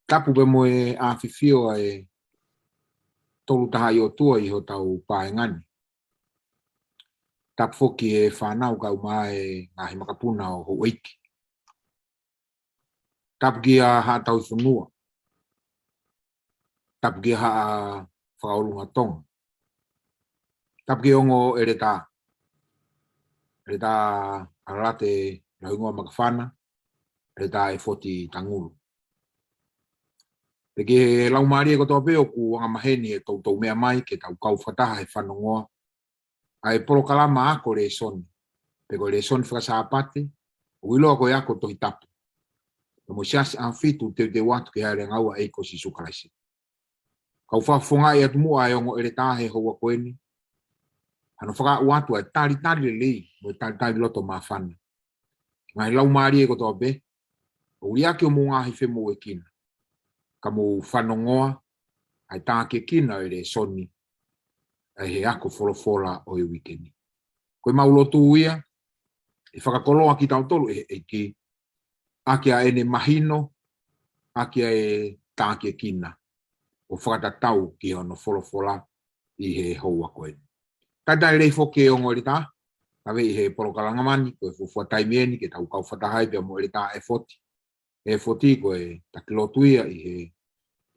tapu pe mo e a fifio e tolu taha i o tua i ho tau paengani. Tapu foki e whanau kau mai e ngahi makapuna o ho eiki. Tapu ki a ha tau whanua. Tapu ki a ha whakaolunga tonga. Tapu ki ongo e re tā. Re tā arate na ingoa makawhana. Re tā e foti tanguru. Te ke lau maari e kotoa peo ku wanga maheni e tau mea mai ke tau kau whataha e whanongoa. Ai polo kalama ako re soni. Peko re soni whakasāpate. Uiloa koe ako tohi tapu. Mo siasi an fitu te watu ke haere ngaua eiko si sukalaisi. Kau whafonga e atu mua e ongo ere tahe hoa koeni. Ano whaka uatu e tari le lei. Mo tari loto mawhana. Ngai lau maari e kotoa pe. Uri ake o mua hi whemo e kina. Ka mo whanongoa. Ai tāke kina e re soni. Ai he ako wholofola o e wikeni. Koe maulotu uia. E whakakoloa ki tau tolu e ki. Akia ene mahino. Akia e tāke kina. O whakatatau ki ono wholofola i he houa koe. Tata rei whoke o ngori tā. Tawe i he porokalangamani. Koe fufua taimieni ke tau kau whatahai pia mo eri tā e foti. E foti koe takilotuia i he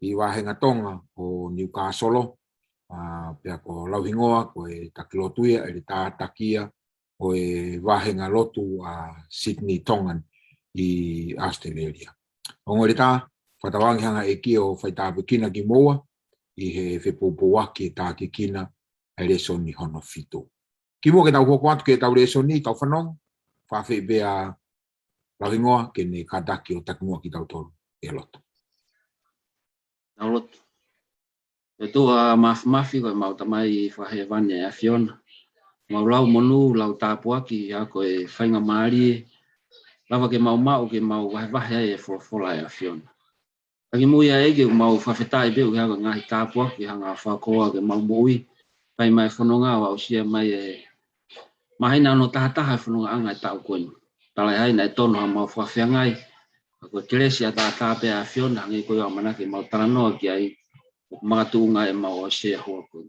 i wahenga tonga o Newcastle. Pia ko lauhingoa koe takilotuia eri tā takia o e wahenga lotu a Sydney Tongan i Australia. O ngori tā, whatawangi hanga e ki o whaitāpe kina ki moa i he whepopowaki e tā ki kina e resoni hono fito. Ki mua ke tau hoko atu ke tau resoni tau whanong, whawhi bea lauhingoa ke ne kadaki o takmua ki tau tolu e loto. Tau loto. E tua mafi koe mau tamai whahe wane a Fiona. Mau lau monu, lau tāpuaki, a koe whainga maari, lava ke mau ke mau wahe e whola e a Fiona. Aki mui a ege mau whawhetai beu hea ngahi tāpuaki, hanga whakoa ke mau mui, pai mai whanonga wa usia mai e mahina no tahataha whanonga anga e tau koe. Talai haina e tono ha mau whawhiangai, koe keresi a tātāpe a Fiona, hangi koe a manake mau taranoa ki ai, magatunga e mau o sea hoa koe.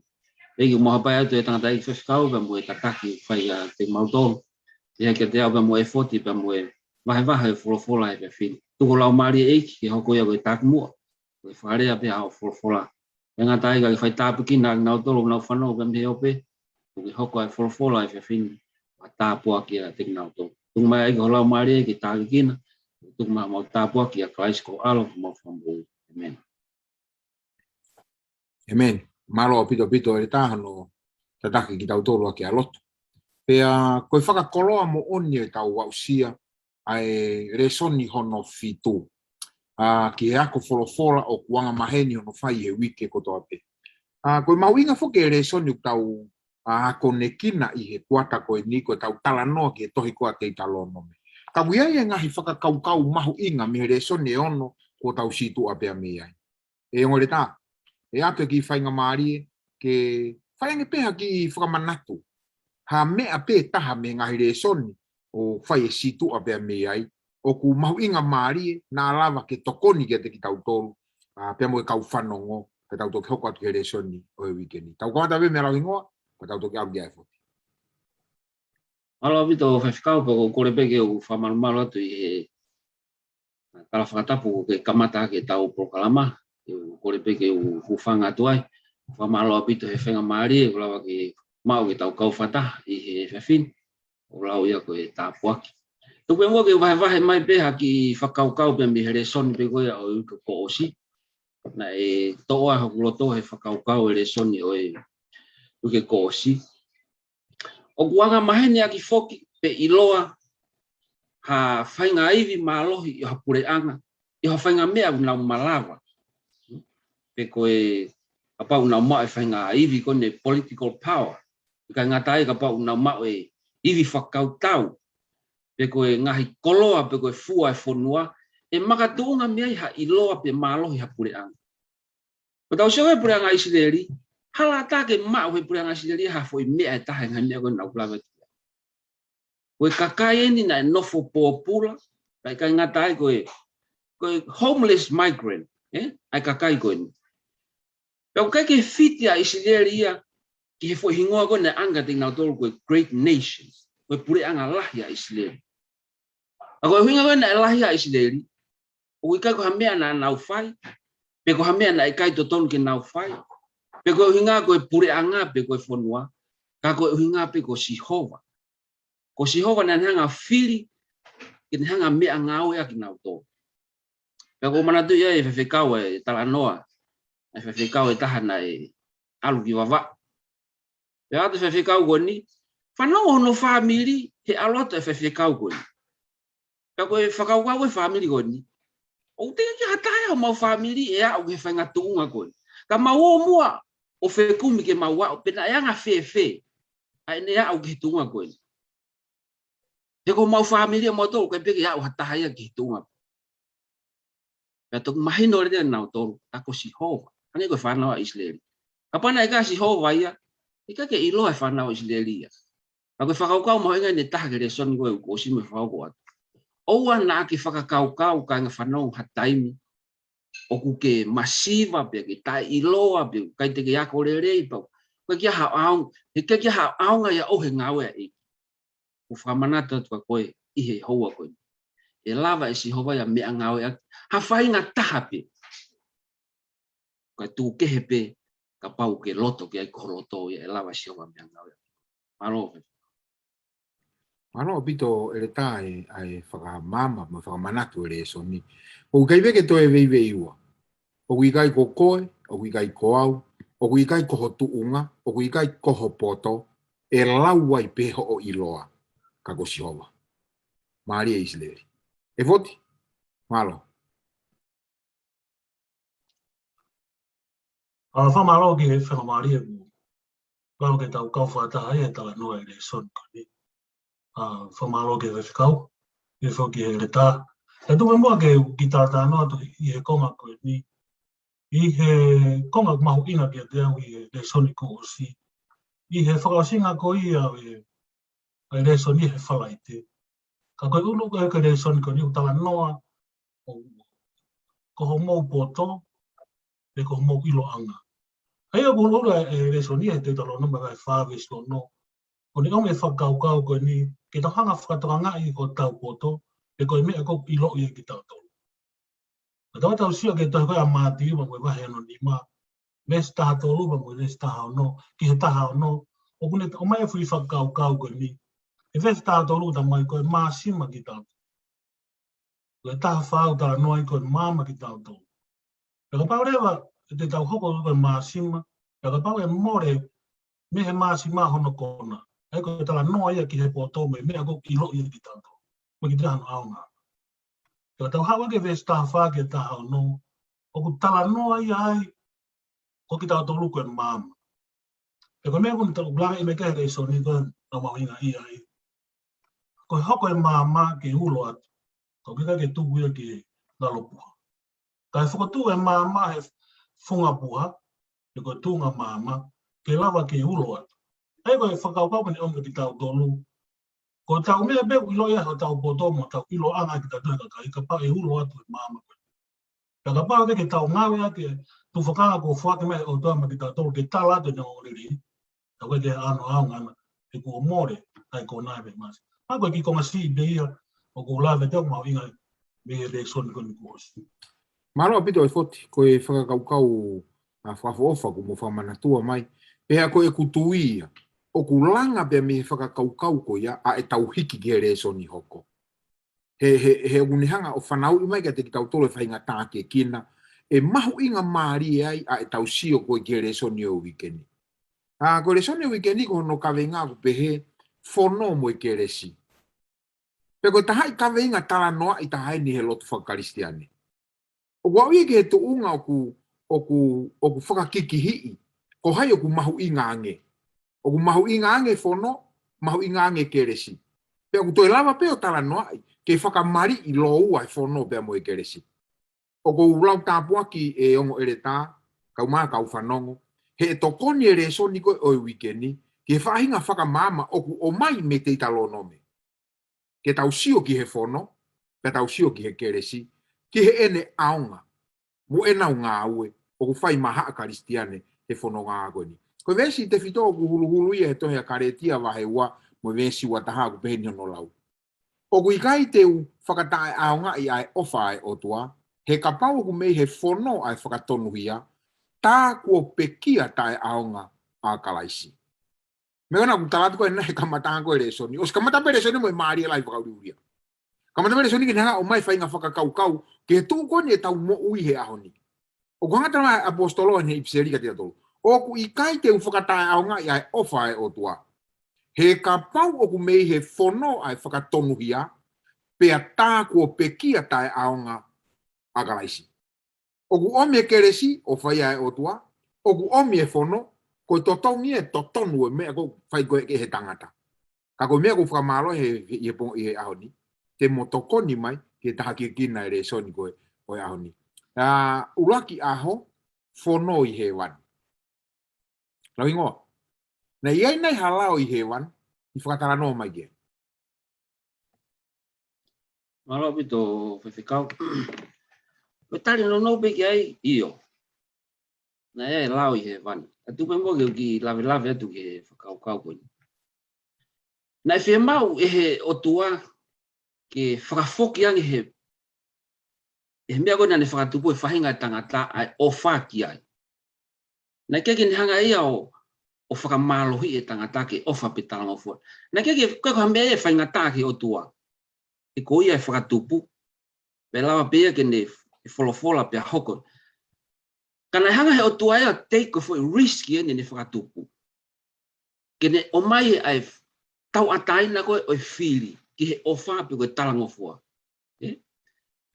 Egi mo hapai atu e tangata eki whewhikau, pa mo e tataki whai a te mautoro. E heke te au pa mo e foti, pa mo e wahe e wholofola e pe whini. Tuko lau maari e eiki, ke hoko ia koe tākumua. Koe wharea pe hao wholofola. E ngā taiga ki whai tāpukina, ki nau tolo, nau whanau, ka mhe ope. Koe hoko e wholofola e pe whini. Wa tāpua ki a te nau tolo. Tuko mai eiki ho lau maari e ki tākikina. Tuko mai mau tāpua ki a Klaisko alo, mau whambu. Amen. Amen. Malo pito e tāhano tataki ki tau tolu aki a loto. Pea koe whakakoloa mo oni e tau wausia ai resoni hono fitu. Ki e ako wholofola o kuanga maheni hono whai e wike kotoa pe. Koe mauinga whoke e resoni tau ako nekina i he kuata koe ni koe tau tala noa ki e tohi koa te italono me. Ka wiai e ngahi whakakaukau mahu inga me resoni e ono ko tau situ apea me ai. E ngore tā. E ato ki whainga maari ke whainga peha ki whakamanatu. Ha mea pe taha me ngahi resoni o whai e situ a pia me ai. O ku mahu inga maari na lava ke tokoni ke te ki tau tolu. Pia mo e kau whanongo ke tau toki hoko atu ke resoni o e wikeni. Tau kawata we me lau ingoa, ke tau toki au gia e foti. Alo vito whewhikau pa ko kore peke o whamarumaru atu i he kala whakatapu ke kamata ke tau prokalama. Kore peke o hufanga atu ai. Whamalo apito he whenga maari e kulawa ki mau ki tau kauwhata i he whewhin. O lau ia ko e tāpuaki. Tuku e mua ke wahe mai peha ki whakaukau pe mi here soni pe koe o uka ko osi. Na e toa hoku loto he whakaukau e re soni o e uke ko osi. O kuanga maheni aki foki pe iloa ha whainga iwi maalohi i hapure anga. I ha whainga mea unau malawa. Pe koe apa unau mao e whainga iwi kone political power. Ka ngatai ka pa unau mao e iwi whakautau. Pe koe ngahi koloa pe koe fua e whonua. E makatunga mea i ha iloa pe maalohi hapure anga. Ko tau sewe pure anga Israeli. Hala take mao he pure anga Israeli ha foi mea e taha ngai mea koe nau plawe. Koe kakai eni na e nofo pōpula. Pai kai ngatai koe homeless migrant. ai kakai ko ni pe kai ke fitia Israelia ki he foi hingoa ko na anga ting na tol ko great nations ko pure anga lah ya Israel ako hinga ko na lah ya Israel o kai ko hamea na na ufai pe ko hamea na kai to ton ke na ufai pe ko hinga ko pure anga pe ko fonwa ka ko hinga pe ko Jehova na hanga fili kin hanga me anga ya kina to pe ko mana tu ya e fe kau e tala noa e fe kau e tahana e alu ki wava pe atu fe kau ko ni fa no no family he a lot e fe kau ko pe ko fa kau ko family ko ni o te ki hataya mo family e a o ke fa ngatunga ko ka mawo mua o fe kumi ke mawa pe na ya nga fe ai ne ya o ke tunga ko te ko mau family mo to ko pe ya o hataya ki tunga pe to mahino le na to ta ko si ho ane ko fa na Israel apa na ka si ho va ya ika ke ilo e fa na Israelia ako fa kau mo nga ne ta ke le son ko si me fa ko o ana ki fa kau ka nga fa no hataimi o ku ke masiva pe ke ta ilo a pe kai te ke ya ko le pa ko ki ha au ke ha au nga ya o he nga we e u fa manata to ko i he ho ko e lava e si ho ya me nga we ha fa nga ta pe ka tu ke he pe ka pau ke loto ke ai ko loto e lava si ho me nga we malo Ano pito ele tai ai whaka mama ma whaka manatu ele so ni. O kai veke to e vei ua. O kui kai ko koe, o kui kai ko au, o kui kai ko hotu unga, o kui kai ko poto, e lau ai peho o iloa, ka ko sihowa. Maari e Israeli. E voti? Malo. Whamaro ki he whakamari e ku. Kau ke tau kau whātaha e tala noa e le son koni. Whamaro ke whekau, e whoki he le tā. E tuwe mua ke ki tātā noa tu i he konga koe ni. I he konga mahu inga ki a te au i he le soni ko o si. I he whakasinga ko i au e le soni he whalai te. Ka koe ulu koe ke le soni ko ni u tala noa ko ho mou poto e ko ho mou ilo anga. Hei o bulura e le soni e te talo noma vai whāwes lo no. Ko ni onge whakau ko ni ke tau hanga whakatoanga i ko tau poto e koe mea ko ilo i ki tau tolu. Ka tau tau sia ke tau koe a māti ma koe wahe ano ni ma. Mes taha tolu ma koe nes taha no. Ki he taha no. O kune o mai fui whakau ko ni. E ves taha tolu ta mai koe māsima ki tau tolu. Koe taha whau taha noa i koe māma ki tau tolu. E ka pau rewa te tau hoko koe māsima. E ka pau e more me he māsima hono kona. E koe tala noa ia ki he poto me mea ko ilo ia ki tau tolu. Me ki te hano aunga. Ka tau hawa ke ves taha wha ke taha no. O ku tala noa ia ai ko ki tau tolu koe māma. E koe mea kuni tau blanga i me kehe rei soni koe na mahinga ia ai. Koe hoko e māma ke ulo atu. Ko kika ke tuku ia ki lalopuha. Kai whakatu e māma he whunga puha. E koe tunga māma ke lava ke ulo atu. Hei koe whakaukau mani onga ki tau tolu. Ko tau mea beku ilo ia ho tau potomo tau ilo anga ki tatu e ka pa e ulo atu e māma koe. Ka pa ke tau ngawe ake tu whakanga ko whake mea o toa ma ki tau tolu ke tala atu ni ngoriri. Ka koe ke ano aunga ana e ko more ai ko nai me masi. Ma koe ki konga si de ia o ko lawe tau mau inga me le soni koni kuosi. Malo pito e foti, koe whakakaukau a whawhaofa ko mo whamanatua mai. Pea koe kutuia. O ku langa pe me whakakaukau ko ia a e tau hiki ke re soni hoko. He unihanga o whanau i mai ka te ki tau tolo e whainga tāke kina. E mahu inga maari ai a e tau sio koe ke re soni o wikeni. Ko re soni o wikeni ko no kawe ngā ko pehe whono mo e ke re si. Pe ko tahai kawe inga tala noa i tahai ni he lotu whakaristiane. O kwa ui ke he tu unga o ku whakakiki hii. Ko hai o ku mahu inga ange. O ku mahu inga ange whono, mahu inga ange keresi. Pea ku toi lava peo tala noai, ke whakamari i lo ua i whono pea mo e keresi. O ku ulau tāpuaki e ongo ere tā, kau maa kau whanongo, he e tokoni ere so niko o i wikeni, ke whahinga whakamama o ku o mai me te italo nome. Ke tau sio ki he whono, pe tau sio ki he keresi, ki he ene aonga. mo e nau ngā ue, o ku whai maha a Karistiane, he whono ngā koni. Ko vesi te whito ku hulu hulu ia he tohe a karetia wahe ua, mo vesi wa taha ku peheni hono lau. O ku ikai te u whakatae aonga i ai ofa ai o tua, he kapau ku mei he whono ai whakatonu hia, tā kua pekia tae aonga a kalaisi. Me ona ku talatu koe nahe kamataha koe resoni. O si kamata pe resoni mo e maari lai whakauriuria. Kamata pe resoni ki naha o mai whainga whakakau-kau, ke tū koni e tau mo ui he ahoni. O ku hangata mai apostolo he ipserika tia tolu. O ku ikai te u whakatae aonga i ai ofa ai o tua. He kapau o ku mei he whono ai whakatonu hia, pea tā kua pekia tae aonga a kalaisi. O ku omi e keresi o whai ai o tua, o ku omi e whono, ko totongi e totonu e mea ko whai koe ke he tangata. Ka koe mea ko whamalo he ahoni, te motokoni mai, ke taha ki kina e resoni koe o ahoni. Uraki aho, whono i he wan. Lau ingoa. Na iai nei halao i he wan, i whakatarano mai ke. Malo pito whewhikau. Tari no peke ai io. Na e lau i he wan. Atu pe mo ki lawe atu ke whakau koe. Na e whemau e he o tua ke whakafoki angi he mea koe nane whakatupu e whahinga tangata ai o whaki ai. Na keke ni hanga ia o whakamalohi e tangata ke ofa pe talanga fua. Na keke koe hamea e whainga tāke o tua. E ko ia e whakatupu. Pe lawa pea ke ne wholofola pe hoko. Kana hanga he o tua ea take of risk e ne whakatupu. Ke ne o mai ai tau ataina koe o whiri ki he ofa pe koe talanga fua.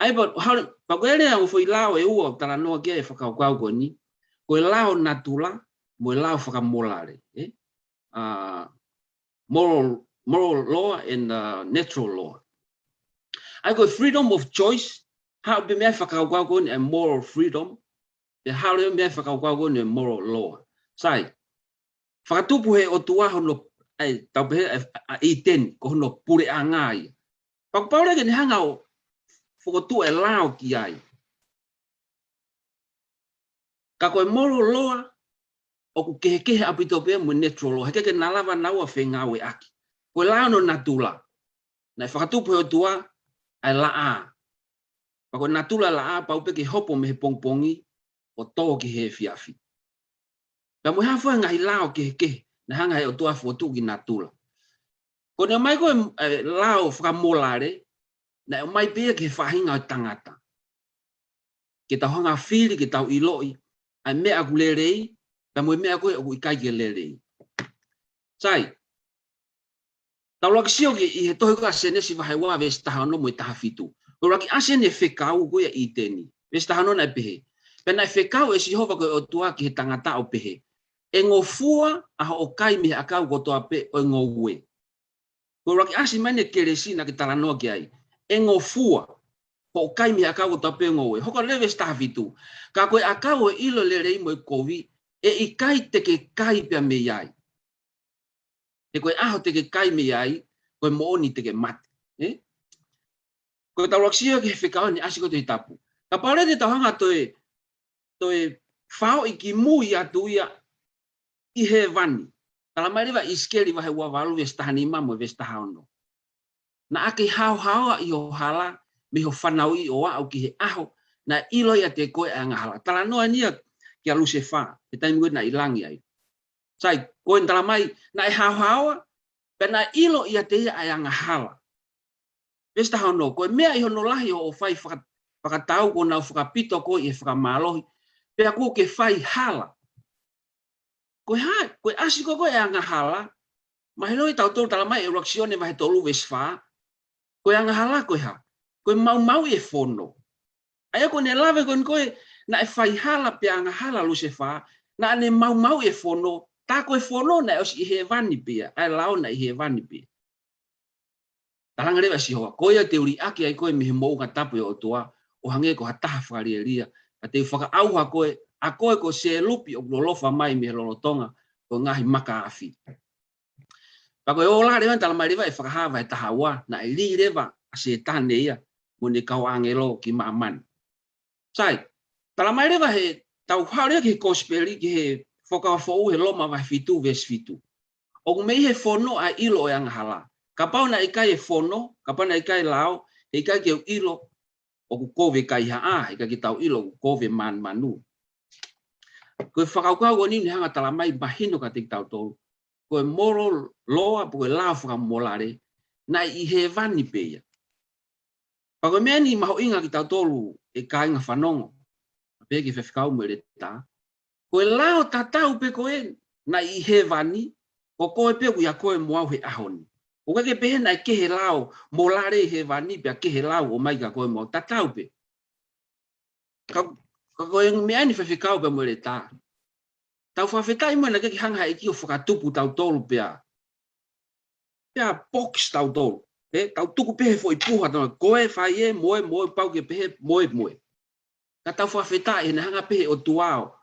Ai pa koe ere au fwoi lao e ua tala noa kia e whakaukau koe ni. Koe lao natula mo e lao whakamolare. Moral law and natural law. Ai koe freedom of choice, hao pe mea whakaukau koe ni e moral freedom, e hao leo mea whakaukau koe ni e moral law. Sai, whakatupu he o tua hono, ai tau pehe a iten, ko hono pure a ngai. Pakupaure ke ni hanga o whakotu e lao ki ai. Ka koe moral law, o ku kehe apito pea mo natural law, heke ke nalawa naua whengau e aki. Koe lao no natula. Na whakatupu he o tua, ai laa. Pako natula laa paupe ki hopo me he pongpongi o tō ki he fiafi. Ka mo hafo ngahi lao ke na hanga he o tua fotu ki natula. Ko ne mai ko lao whakamolare na mai pia ki whahinga o tangata. Ke tau hanga whiri, ke tau iloi, ai mea ku lerei, ka mo mea koe o ikai ke lerei. Sai, tau laki sio ki i he tohi ka senesi wahai wawe stahano mo i taha fitu. Ko raki asen e whekau koe i teni. Westahano na pehe. Pena e whekau e sihova koe o tua ki he tangata o pehe. E ngō fua aha o kai mihe akau ko toa pe o ngō ue. Ko raki asen mane keresi na ki talanoa ki ai. E ngō fua ko o kai mihe akau ko toa pe o ngō ue. Hoko lewe staha fitu. Ka koe akau e ilo le rei mo i kovi e i kai te ke kai pia me iai. E koe aho te ke kai me iai koe mooni te ke mate. Ko tau raksia ki he whekau ni asi ko te tapu. Ka paure te tau hanga toi whao i ki mui atu ia i he vani. Tala mai rewa iskeri wahe ua walu vestahani mamo vestahaono. Na ake hao i o hala me ho whanau i o au ki he aho na ilo ia te koe a ngahala. Tala noa nia ki a luse wha. E taimi koe na ilangi ai. Sai, koe tala mai na e hao pe na ilo ia te ia a ngahala. Vesta hono ko mea I hono lahi o fai whakatau ko nau whakapito ko I whakamalohi. Pea ko ke fai hala. Koe asi ko e anga hala. Mahino I tau tolu tala mai e raksione mahe tolu vesfa. Koe anga hala koe ha. Koe mau e fono. Aya ko ne lave koe na e fai hala pe anga hala luse fa. Na ne mau e fono. Ta koe fono na os I he vani pia. Ai lao na I he vani pia. Talanga rewa si hoa, koe te uri aki ai koe mihe mou ngatapu o toa, o hange ko hataha whakaria. Ka te whaka auha koe, a koe ko se lupi o lolofa mai mihe lolotonga, o ngahi maka afi. Pa koe o la rewa tala mai rewa e whakahawa e tahawa, na e li rewa a se tane ia, mo ne kau angelo ki maaman. Sai, Tala mai rewa he tau haurea ki he gospeli ki he whakawhau he loma vai fitu ves fitu. O mei he fono a ilo e angahala. Ka pau na ikai e fono, ka pau na ikai lao, he ikai ke ilo o ku kove kai haa, ikai ki tau ilo ku kove man manu. Koe whakaukau o nini hanga tala mai bahino ka tik tau tolu. Koe moro loa po koe lao whakamolare, na i he vani peia. Pa koe mea ni maho inga ki tau tolu e kāinga whanongo. Pe ki whewhikau mo re tā. Koe lao tatau pe koe na i he vani, o koe pe ku ia koe moau he ahoni. O koe ke pehe na ke he lao, mo lare he vani pe ke he lao o mai ka koe moau tatau pe. Ka koe mea ni whewhikau pe mo re tā. Tau whawhetai mo na ke ki hanga e ki o whakatupu tau tolu pea. Pea box tau tolu. Tau tuku pehe fo i puha tau koe whai e moe pau ke pehe moe. Ka tau whawhetai e na hanga pehe o tuao.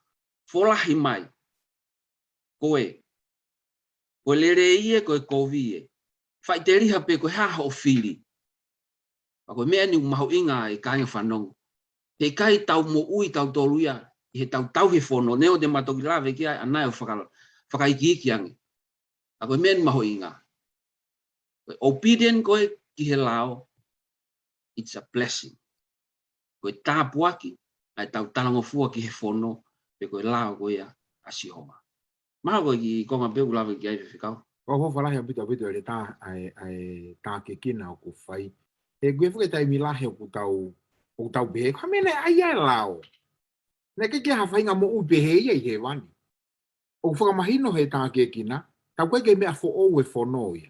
Folahi mai. Koe. Koe lere ie, koe kovi e. Whai te riha pe koe haha o whiri. Pa koe mea ni umaho inga e kāinga whanongo. He kai tau mo ui tau tolu ia. He tau he whono. Neo te matoki lawe ki ai anai o whakaiki ange. Pa koe mea ni maho inga. Koe obedient koe ki he lao. It's a blessing. Koe tāpuaki. Ai tau talango fua ki he whono. Pe koe lao koe ia asihoma. Maha koe ki konga peu lawe ki ai whikau. Ko whalahi apito e tā tā ke kina o ku whai. E gue whuketai mi lahe o tau behe. Ka mene ai ai lao. Ne ke hawhai ngā mo u behe ia i he wani. O whakamahino he tā ke kina. Tau koe ke mea fo o e whono ia.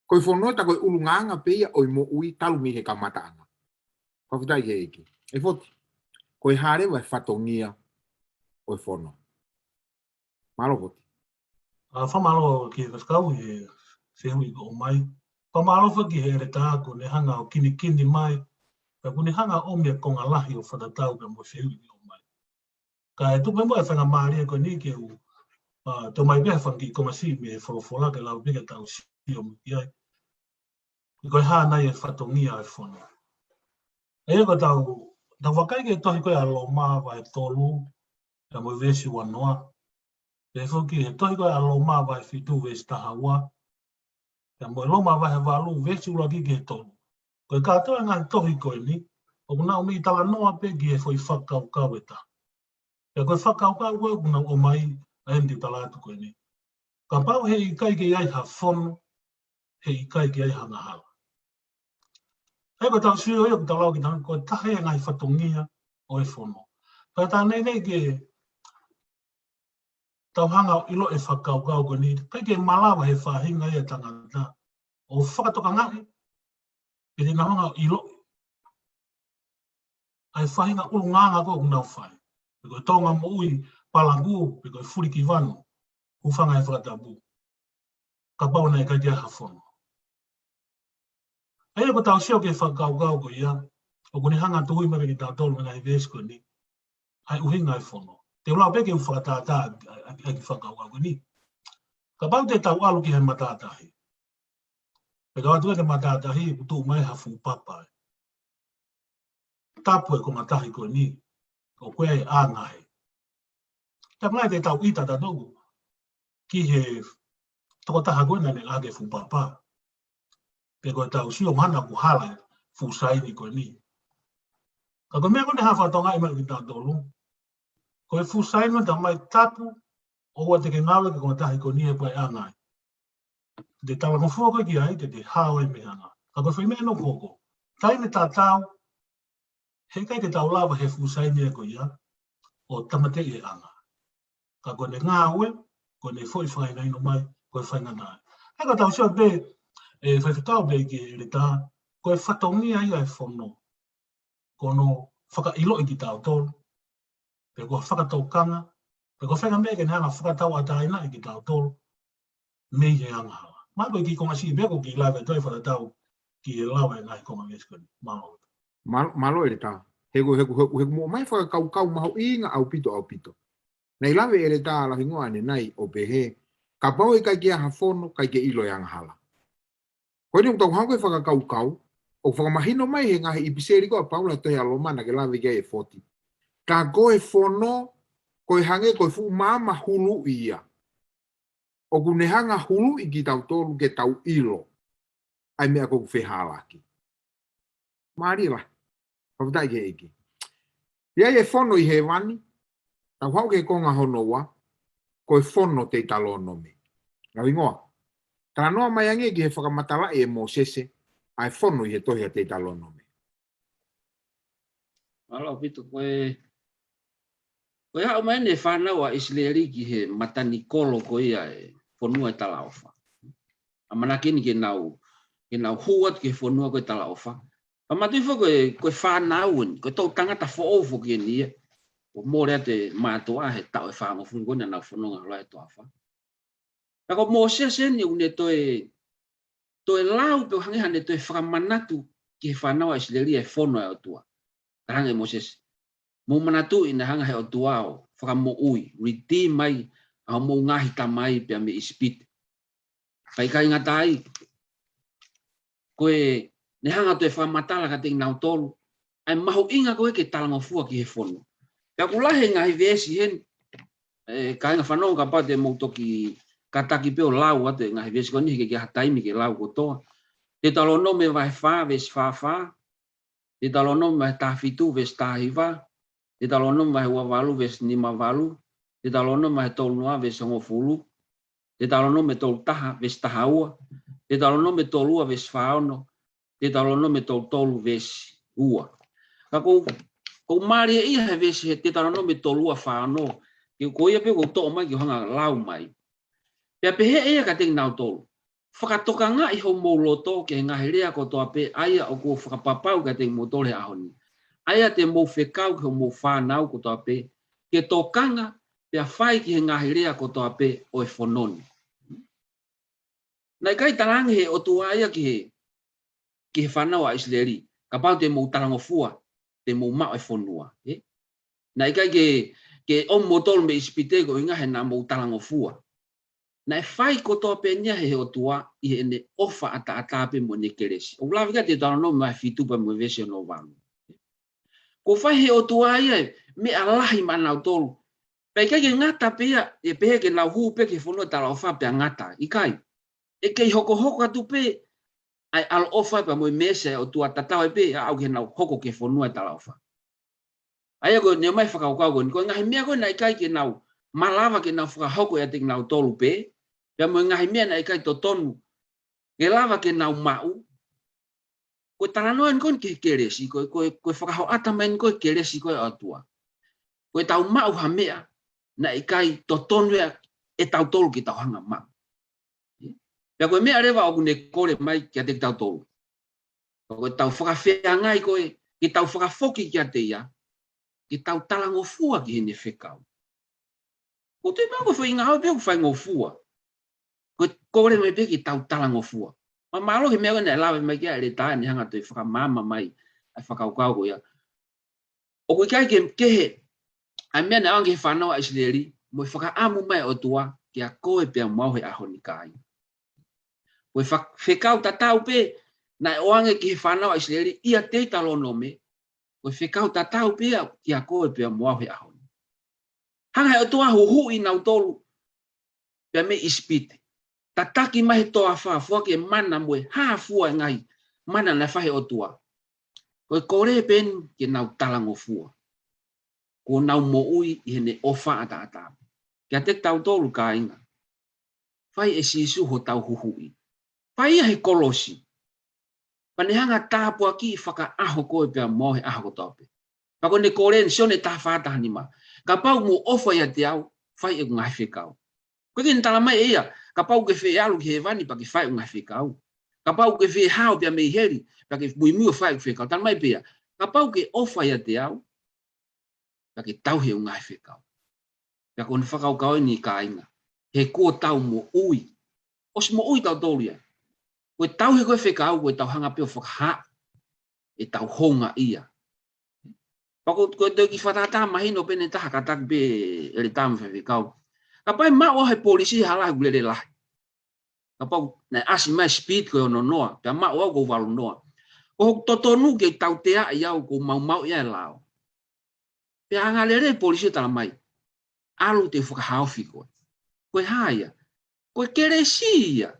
Koe whono ta koe ulunganga pe ia o i mo ui talu mi he kamataanga. Ka whitai ke eki. E foti. Koe hare wai whatongia o e whono. Malo foti. Whamalo ki e whakau e whihui o mai. Whamalo whaki he re tāko ne hanga o kini mai. Ka kune hanga o mea konga lahi o whatatau ka mo whihui o mai. Ka e tupe mo e whanga maari e koe ni ke u. Tau mai bea whangi konga si me e wholofola ke lau pika tau si o miki ai. I koe haa nai e whatongia e whono. E ko tau wakai ke tohi koe alo maa vai tolu. Ka mo vesi wanoa. Te whuki he tohi koe alo maa vai fitu vesi tahaua. Ka mo lo maa vai he walu vesi ula ki he tolu. Koe kātoa ngā tohi koe ni. O kuna o mi tala noa pe ki e whoi whakau e ta. Ka koe whakau koe kuna o mai a hendi tala atu koe ni. Ka pau he i kai ke ai ha whono. He i kai ke ai ha ngahala. Hei ko tau sui o ia ko tau lau ki tanga, ko tahe e ngai whatongia o e whono. Ka tā nei ke tau hanga ilo e whakau ko ni, kai ke malawa he whahinga e tangata. O whakatoka ngai, e te nahonga ilo. Ai whahinga urunganga ko kunau whai. E koe tonga mo ui palangu, e koe furi ki wano, uwhanga e whakatabu. Ka pau nei kai te aha whono. Ai ko tau sio ke whakau ko ia, o kone hanga tuhui mara ki tau tolu ngai vesko ni, ai uhinga e whono. Te ulau peke u whakatata a ki whakau ko ni. Ka pau te tau alu ki he matatahi. E ka watu e ke matatahi, kutu mai hafu papai. Tapu e ko matahi ko ni, o koe e āngahe. Ta mai te tau ita tatoku, ki he toko taha koe nane ake fu papai. Pe koe tau sio mana ku hala fu saini koe ni. Ka koe mea kone hawa tonga ima ki tau tolu. Koe fu saini ta mai tapu o ua te ke ngawe ke komatahi koe ni e koe āngai. Te tawa mofua koe ki ai te hawa i mehanga. Ka koe whaimea no koko. Tai ne tā tau, he kai te tau lawa he fu saini e koe ia, o tamate e anga. Ka koe ne ngawe, koe ne foi whaina ino mai, koe whaina nai. Hei ka tau sio pe, e whaiwhakau pe ki e tā, koe whatongia ia e whono. Kono whakailo i ki tau tolu. Pe koe whakataukanga. Pe koe whainga mea ke nanga whakatau ataina i ki tau tolu. Mei he anga hawa. Mai koe ki konga si beko ki lawe toi whakatau ki e lawe ngai konga meskoni. Malo. Malo e tā. Heku mo mai whakakau maho inga au pito. Nei lawe e tā la hingoa ne nai o pehe. Ka pau e kai ki aha whono, kai ke ilo e anga hala. Koe ni tau hango e whakakau, o whakamahino mai he ngahi i piseri koa paula toi alomana ke lawe kia e 40. Ka koe fono, koe hange koe fu mama hulu ia. O kune hanga hulu i ki tau tolu ke tau ilo. Ai mea kou whehalaki. Maari la. Pawutai ke iki. Ia e fono i he wani. Tau hau ke konga hono wa. Koe fono te talo nome. Ngau ingoa. Tara noa mai ange ki he whakamatala e mo sese. Ai fono i he tohia te talo nome. Alo pito koe hao mai ne whanau a Israeli ki he matani kolo ko ia e whanua e tala ofa. A manakini ke nau huat ke whanua ko e tala ofa. A matui wha koe whanau en, koe tau tangata whaofo ki ni e. O mōrea te mātua he tau e whanau funi kone nau whanonga hala e toa wha. Ako mō sese ni une toe lau pe hangi hane toe whakamanatu ki he whanau a Israeli e whanau e o tua. Tahange mō sese. Mō manatu ina hanga he o tuao, whaka mō ui, redeem mai, a mō ngahi ta mai pia me ispit. Pai kai ngatai, koe ne hanga toe whamatala ka te ngau tolu, ai maho inga koe ke talanga fua ki he whono. Pia kulahe ngahi vesi hen, ka inga whanong ka pa te mō toki kataki peo lau ate ngahi vesi ko nihi ke hataimi ke lau kotoa. Te talono me vai wha ves wha, te talono me tafitu ves tahiva, te talono mai ua walu ves nima walu, te talono mai tolua ves ngofulu, te talono me tol taha ves tahaua, te talono me tolua ves faono, te talono me tolu ves ua. Ka ko mari ia he ves te talono me tolua faono, ki ko ia pe ko to mai ki hanga lau mai. Pea pe he ia ka te nau tolu. Whakatoka ngā i ho mōloto ke ngahi rea ko toa pe aia o ko whakapapau ka te motore ahoni. Aia te mō whekau ki ho mō whānau ko toa pe, ke tō kanga pia whai ki he ngahi rea ko toa pe o e whanoni. Nai kai tarangi he o tua aia ki he whanau a Israeli, ka pau te mō tarangofua, te mō mao e whanua. Nai kai ke o motol me ispitego inga he nā mō tarangofua. Nai whai ko toa pe nia he o tua i he ne ofa ata pe mo ne keresi. O wlawika te tarano mai fitupa mo vese no wanu. Ko whai he o tua ia me alahi manau tolu. Pai kai ke ngata pia e pehe ke nau huu pe ke whanua tala ofa pe ngata. Ikai. E kei hoko atu pe ai al ofa pe mo mese o tua tatau e pe au ke nau hoko ke whanua tala ofa. Aia ko ne mai whakaukau ko. Ko ngahi mea ko na ikai ke nau malawa ke nau whakahoko e te nau tolu pe. Pea mo ngahi mea na ikai to tonu. Ke lava ke nau mau. Ko taranoan kon ke keresi. Ko whakahau ata main ko keresi ko e atua. Ko tau mau ha mea. Na ikai to tonu e tau tolu ki tau hanga mau. Pea ko mea rewa o kune kore mai kia te tau tolu. Ko tau whakawhea ngai ko e. Ki tau whakafoki kia te ia. Ki tau talango fua ki hene whekau. Ko te mau ko whainga hau pia ko whaingo fua. Ko kore mai pe ki tau talango fua. Ma malo ke mea ko nei lawe mai kia ere tae ni hanga toi whakamama mai. Ai whakaukau ko ia. O ko ikai ke he. Ai mea na ange whanau a Israeli. Mo whakaamu mai o tua. Kia koe pia mauhe ahoni kai. Ko whekau tatau pe. Na oange ki he whanau a Israeli. Ia te talo no me. Ko whekau tatau pe. Kia koe pia mauhe ahoni. Hanga o tua huhu i nau tolu. Pia me ispite. Tataki mahi toa wha ke mana moe hafua ngai mana na whahe o tua. Koe kore pen ke nau talango fua. Ko nau mo ui i hene ofa ata. Kia te tau tolu ka inga. Whai e sisu ho tau huhui. Whai he kolosi. Panehanga tāpua ki whaka aho koe pia mohe aho ko tope. Pako ne kore ni sione tā whata hanima. Ka pau mo ofa ia te au, whai e ngai whekau. Koe ki ntala mai eia. Ka pau ke whi alu ki he vani pa ke whai unga whekau. Ka pau ke whi hao pia mei heri pa ke muimua whai whekau. Tan mai pia. Ka pau ke ofa ia te au pa ke tau he unga whekau. Pia kone whakau kau ni ka inga. He kua tau mo ui. Os mo ui tau tolia. Koe tau he koe whekau koe tau hanga pio whakaha. E tau honga ia. Pako koe tau ki whatata mahino pene taha katak be ere tamu whekau. Kapai mau hai polisi halah gulele lah. Kapau na asi mai speed ko no noa, ta mau ko walu noa. Ko totonu ke tau tea ia ko mau ia lao. Pe anga le polisi tala mai. Alu te whakahauwhi koe. Koe haia. Koe keresia.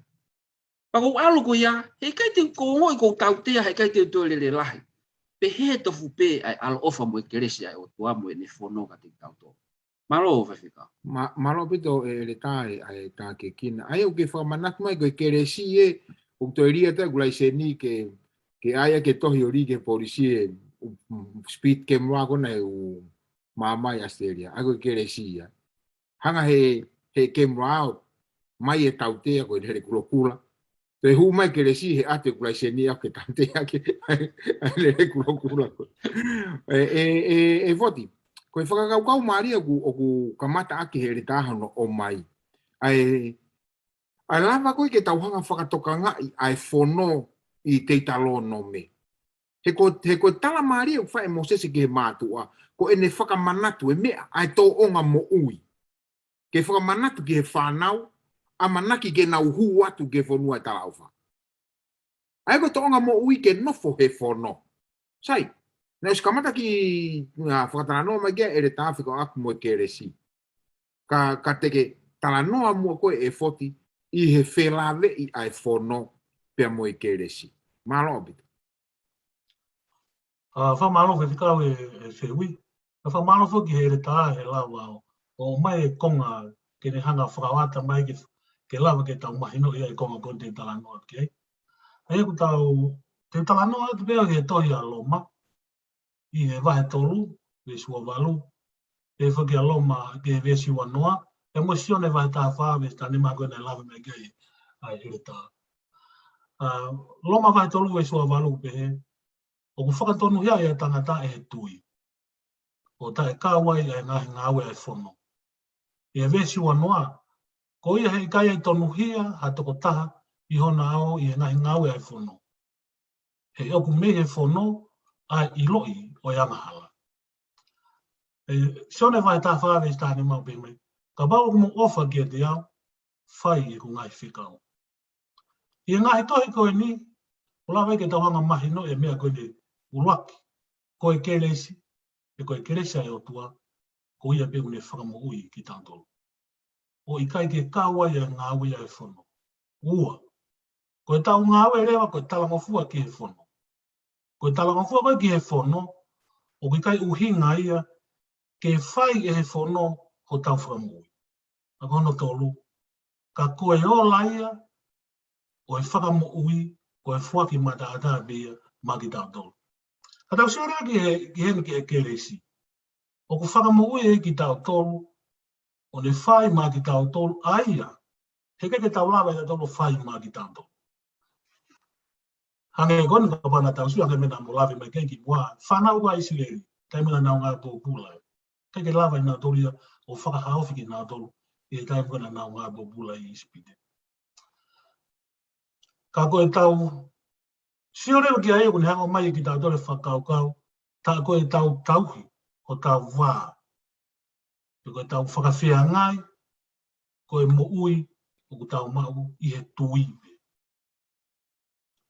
Pako alu ko ia, he kai te ko ngoi ko tautea, he kai te tole le lahi. Pe he tofu pe ai alo ofa mo e keresia o tua mo e ne whono ka te tauto. Malo o whawhika. Malo pito le tae ai tā ke kina. Ai o ke whamanat mai koe keresi e, o to iria ta gulai se ni ke aia ke tohi ori ke polisi e speed camera kona e u mamai asteria. Ai koe keresi ia. Hanga he camera out, mai e tautea koe he kulokula. Te hu mai keresi he ate gulai se ni au ke tautea ke le kulokula koe. E voti. Koe whakakaukau maria ku kamata ake he retahono o mai. Ai lava koe ke tauhanga whakatoka ngai ai whono i te talo no me. He ko tala maria ku whae mo sese ke he mātua. Ko ene whakamanatu e mea ai tō onga mo ui. Ke whakamanatu ke he whanau, a manaki ke nau hu atu ke whonua e tala uwha. Ai ko tō onga mo ui ke nofo he whono. Sai. Nau skamata ki whakataranoa mai kia ere tāwhiko aku mo e keresi. Ka teke talanoa mua koe e foti i he whelawe i ai whono pia mo e keresi. Malo obita. Whamalo whiwhikau e whiwi. Whamalo whuki he re tā he lawa o mai e konga ke ne hanga whakawata mai ke lawa ke tau mahino i ai konga kon te talanoa. Ai ku tau te talanoa te pēo he tohi a loma. I he wahe tolu, e sua walu, e whaki a loma ke he vesi wanoa, e mo sione wahe tā whāwe, tā ni mako e nei lawe mai kei, ai ere tā. Loma wahe tolu e sua walu pe he, o ku whakatonu hea e tangata e he tui. O ta e kāwai e ngahi ngāwe ai whono. E vesi wanoa, ko ia hei kai ai tonu hea, ha toko taha, I hona ao I e ngahi ngāwe ai whono. He oku me he whono, ai iloi o Yamahala. Sione vai tā whāwe tāne mau pēmei. Ka bau mo ofa kia te au, whai e ku ngai whikau. I ngai tohi koe ni, o lawa ke tauhanga mahi no e mea koe ne uruaki. Koe keresi, e koe keresi ai o tua, ko ia peku ne whakamo ui ki tātolo. O I kai ke kāwai e ngāwe ai whono. Ua. Koe tau ngāwe rewa, koe talangofua ki he whono. Koe talangofua koe ki he whono, o ki kai uhinga ia, ke whai e he whono ho tau whakamui. A kono tolu, ka koe o laia, o e whakamo ui, ko e whuaki mata ata bia, maki tau tolu. Ka tau siora ki hene ki e keresi. O ku whakamo ui e ki tau tolu, o ne whai maki tau tolu, aia, he ke tau lawa e tolu whai maki tau tolu. Hange e kone ka pana tau sua, hange mena mo lawe mai kenki mua, whanau ka isileri, kai mena nau ngā tō pūlai. Keke lawa I nā toria o whakahauwhi ki nā tolu, I e kai mena nau ngā tō pūlai I ispite. Ka koe tau, sioreo ki ae kune hanga mai ki tau tole whakaukau, ta koe tau tauhi, o tau wā. Koe tau whakawhia ngai, koe mo ui, o tau mau I he tui.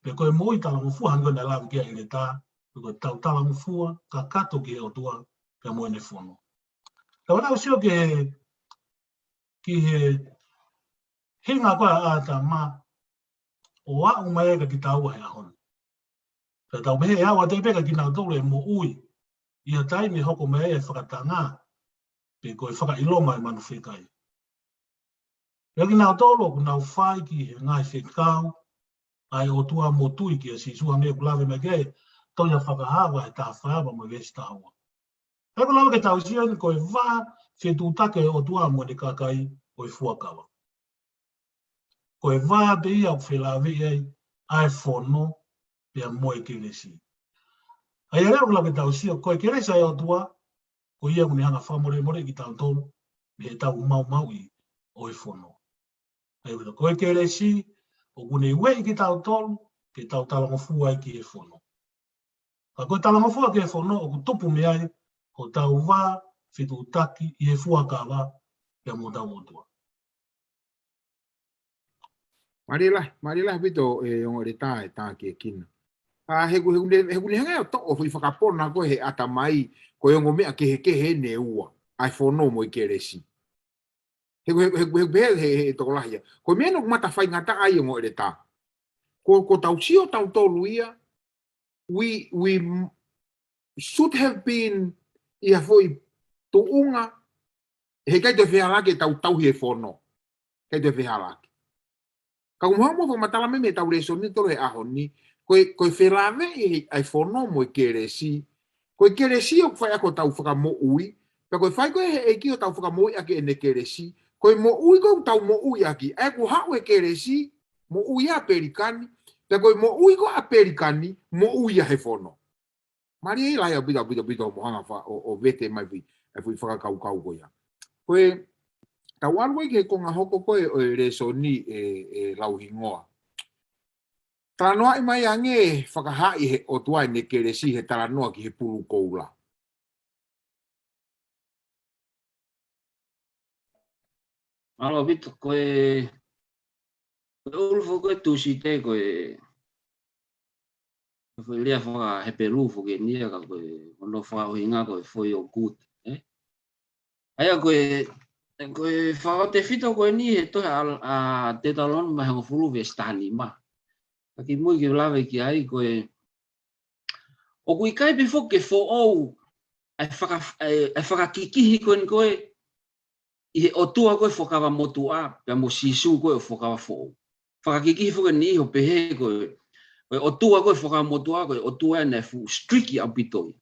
Pe koe mo I talangofua hango na lawa kia I le tā, koe tau talangofua, ka kato ki he o tua, kia mo ene whono. Ka wana usio ki he hinga koe a ta mā, o a umai eka ki tau he ahon. Ka tau mehe awa te peka ki nau tolu e mo ui, I ha taimi hoko mea e whakatanga, pe koe whakailoma e manu whekai. Pea ki nau tolu, ku nau whai ki he ngai whekau, ai o tua mo tui ki a si sua mea kulawe me kei, toia whakahawa e tā whaaba mo vesi tāua. Pea ku lawa ke tau sioni koe wā, whetūtake o tua mo ne kakai o I fuakawa. Koe wā pe ia o whelawe ei, ai whono, pea moe keresi. Ai areo ku lawa ke tau sio, koe keresi ai o tua, ko ia kune hanga whamore more ki tau tolu, me he tau mau I o I whono. Ai wita koe keresi, o kune iwe ki tau tolu, ke tau talangofua I ki he whono. Ka koe talangofua ki he whono, o ku tupu me ai, o tau wā, whetūtaki, I he fuakawa, kia mo tau o tua. Marilah pito e ongo re tā e tā ki e kina. he hanga to o fui whakapona ko he ata mai ko yongo mea ke he ne ua ai whono mo I keresi he toko lahia ko mea no mata whai ngata ai ngo ere tā ko tau sio tau tolu ia we should have been ia foi to unga he kai te whialake tau he whono kai te whialake ka mo matala me tau reso ni tolo he ahoni Koe wherave ai whono mo keresi. Koe keresi o whai ako tau whaka mo ui. Pea koe whai koe he eki o tau whaka mo ui ake ene keresi. Koe mo ui ko tau mo ui aki. Ai ko hao e keresi, mo ui a perikani. Pea koe mo ui ko a perikani, mo ui a he whono. Mari e lai a bida o mohanga o vete mai pi. Ai fui whaka kau koe ya. Koe, tau alwai ke konga hoko koe o reso ni lauhingoa. Taranoa I mai ange whakahai he o tuai ne keresi he taranoa ki he pulu koula. Alo vito koe ulfo koe tusi te koe lia whaka he peru ke nia ka koe ono whaka hinga koe foi o gut. Aia koe whaka te whito koe ni he tohe a te talon mai hango fulu vestani ma. Aki mui ki lawe ki ai koe o kui kai befo ke fo au ai whaka kikihi koe ni koe I he otua koe whakawa motua pia mo sisu koe o whakawa fo. Whaka kikihi fo ke ni ho pehe koe otua koe whakawa motua koe otua na fu striki au pitoi.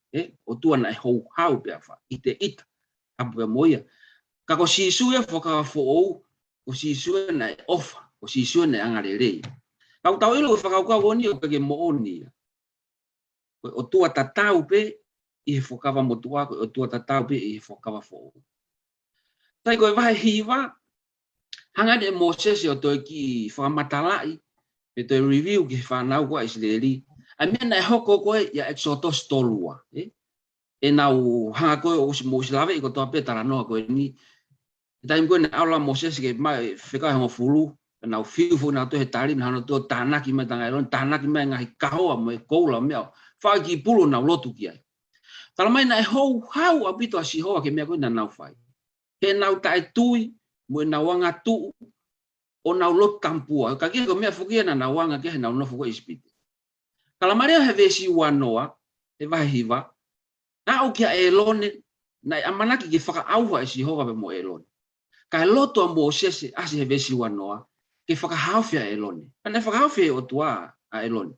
Otua na hou hau pia wha ite ita apu pia moia. Ka ko sisu e whakawa fo au ko sisu na ofa ko sisu na angarelei. Kau tau ilo whakauka woni o kake mooni. O tua tatau pe I he whakawa motua o tua tatau pe I he whakawa fo. Tai koe wahe hiwa, hanga de Moses o toi ki whakamatalai, pe toi review ki whanau koa Israeli. A mea nai hoko koe ia Exodus tolua. E nau hanga koe o Moses lawe I ko toa pe taranoa koe ni. Tai koe na aula Moses ke mai whekau hango fulu, nau whiufu nau to he tari na hano to tānaki mai tanga elon tānaki mai ngahi kahoa mo e koula mea whai ki pulu nau lotu ki ai tala mai na e hou hau apito a sihoa ke mea koe na nau whai he nau tae tui mo e nau anga tu o nau lotu tampua ka kia ko mea whukia na nau anga ke he nau nofu koe ispiti kala maria he vesi wanoa he vahe hiva na au kia elone na amanaki ki whaka auha e sihoa pe mo elone ka loto a Moses asi he vesi wanoa ke whakahawhia elone. Ana whakahawhia o tua a elone.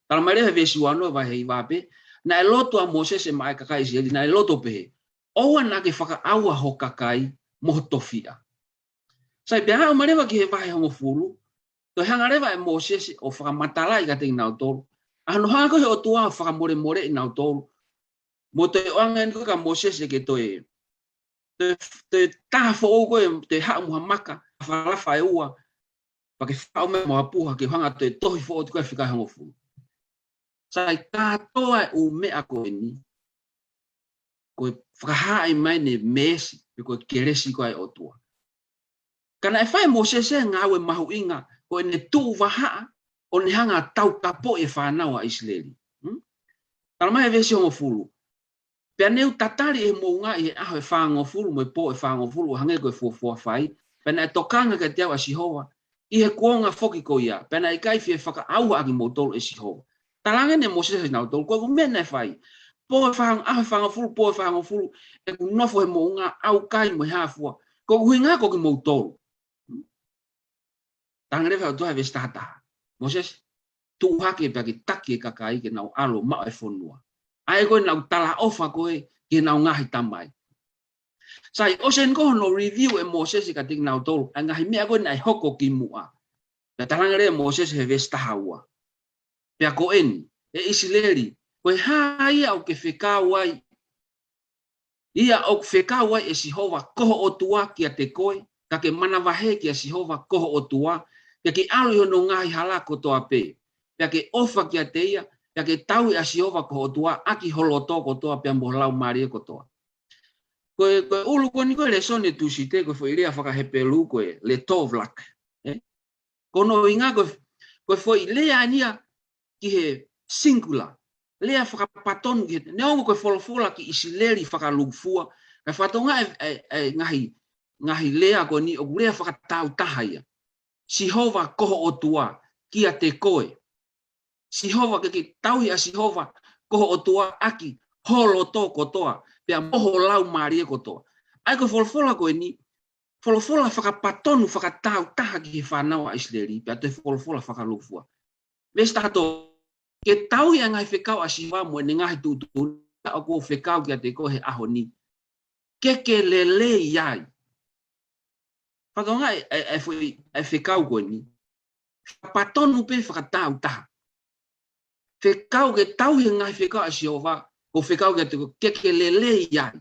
Tala mai he vesi wanoa vai hei wape, na e loto a Moses e mai kakai Israeli, na e loto pehe. Oua na ke whakaaua ho kakai moho tofia. Sai pia hao marewa ki he vahe hongo fulu, to hangarewa e Moses o whakamatala I kating nau tolu. Ano hanga he o tua whakamore more I nau tolu. Mo te oangen ko ka Moses e ke toe. Te tāwha o koe, te haa muha maka, whalafa e ua, pa ke whao me moha puha, ke hanga te tohi fo o te koe whikai hango fulu. Sai kātoa o mea koe ni, koe whakahae mai ne mesi, pe koe keresi koe o tua. Kana e whae Moses e ngāwe mahu inga, koe ne tuu wahaa, o ne hanga tau kapo e whanau a Israeli. Tala mai e vesi hango fulu. Pea neu tatari e mounga I aho e whango fulu, mo e po e whango fulu, hange koe fuafua whai, pea na e tokanga ke te au a sihoa, I he kuonga foki ko ia, pea na I kai fie whaka auha aki mo tolu e sihoa. Talange ne Moses e nau tolu, koe ku mea na e whai, po e whango, aho e whango fulu, po e whango fulu, e ku nofo he mounga, au kai mo e hafua, koe ku hinga ko ki mo tolu. Tangere whao tuha e vestata. Moses, tu hake pea ki taki e kakai ke nau alo mao e whonua. Ai koe nau tala ofa koe ke nau ngahi tamai. Sai osen ko no review e Moses ka ting nau tolu. A ngahi mea koe nai hoko ki mua. Na talangere Moses he vesta haua. Pea ko eni, e Israeli, koe hai au ke whekawai. Ia au ke whekawai e sihova koho o tua ki a te koe. Ka ke mana wahe ki a sihova koho o tua. Pea ke alu hono ngahi halako toa pe. Pea ke ofa ki a te ia. Ya ke tau a siova ko tua aki holoto ko toa pe ambolau maria ko toa. Koe ulu ko ni ko le sone tu site ko foi ria faka hepelu ko le tovlak. Kono inga ko foi le ania ki he singular. Lea whakapatonu ki, neongo koe wholofola ki isileri whakalugfua, kai whatonga ngahi lea koe ni, o lea whakatau tahaia. Sihova koho o tua, kia te koe. Sihova ke tauhi a Sihova koho o tua aki, holo tō kotoa, pia moho lau marie kotoa. Ai koe wholofola koe ni, wholofola whakapatonu whakatau taha ki he whanau a isileri, pia te wholofola whakalugfua. Vesta hato, ke tau ia ngai whekau a siwa mo ne ngai tutu o ko whekau kia te ko he aho ni. Ke lele iai. Whatonga e whekau koe ni. Patonu pe whakatau taha. Whekau ke tau ia ngai whekau a siwa ko whekau kia te ko ke lele iai.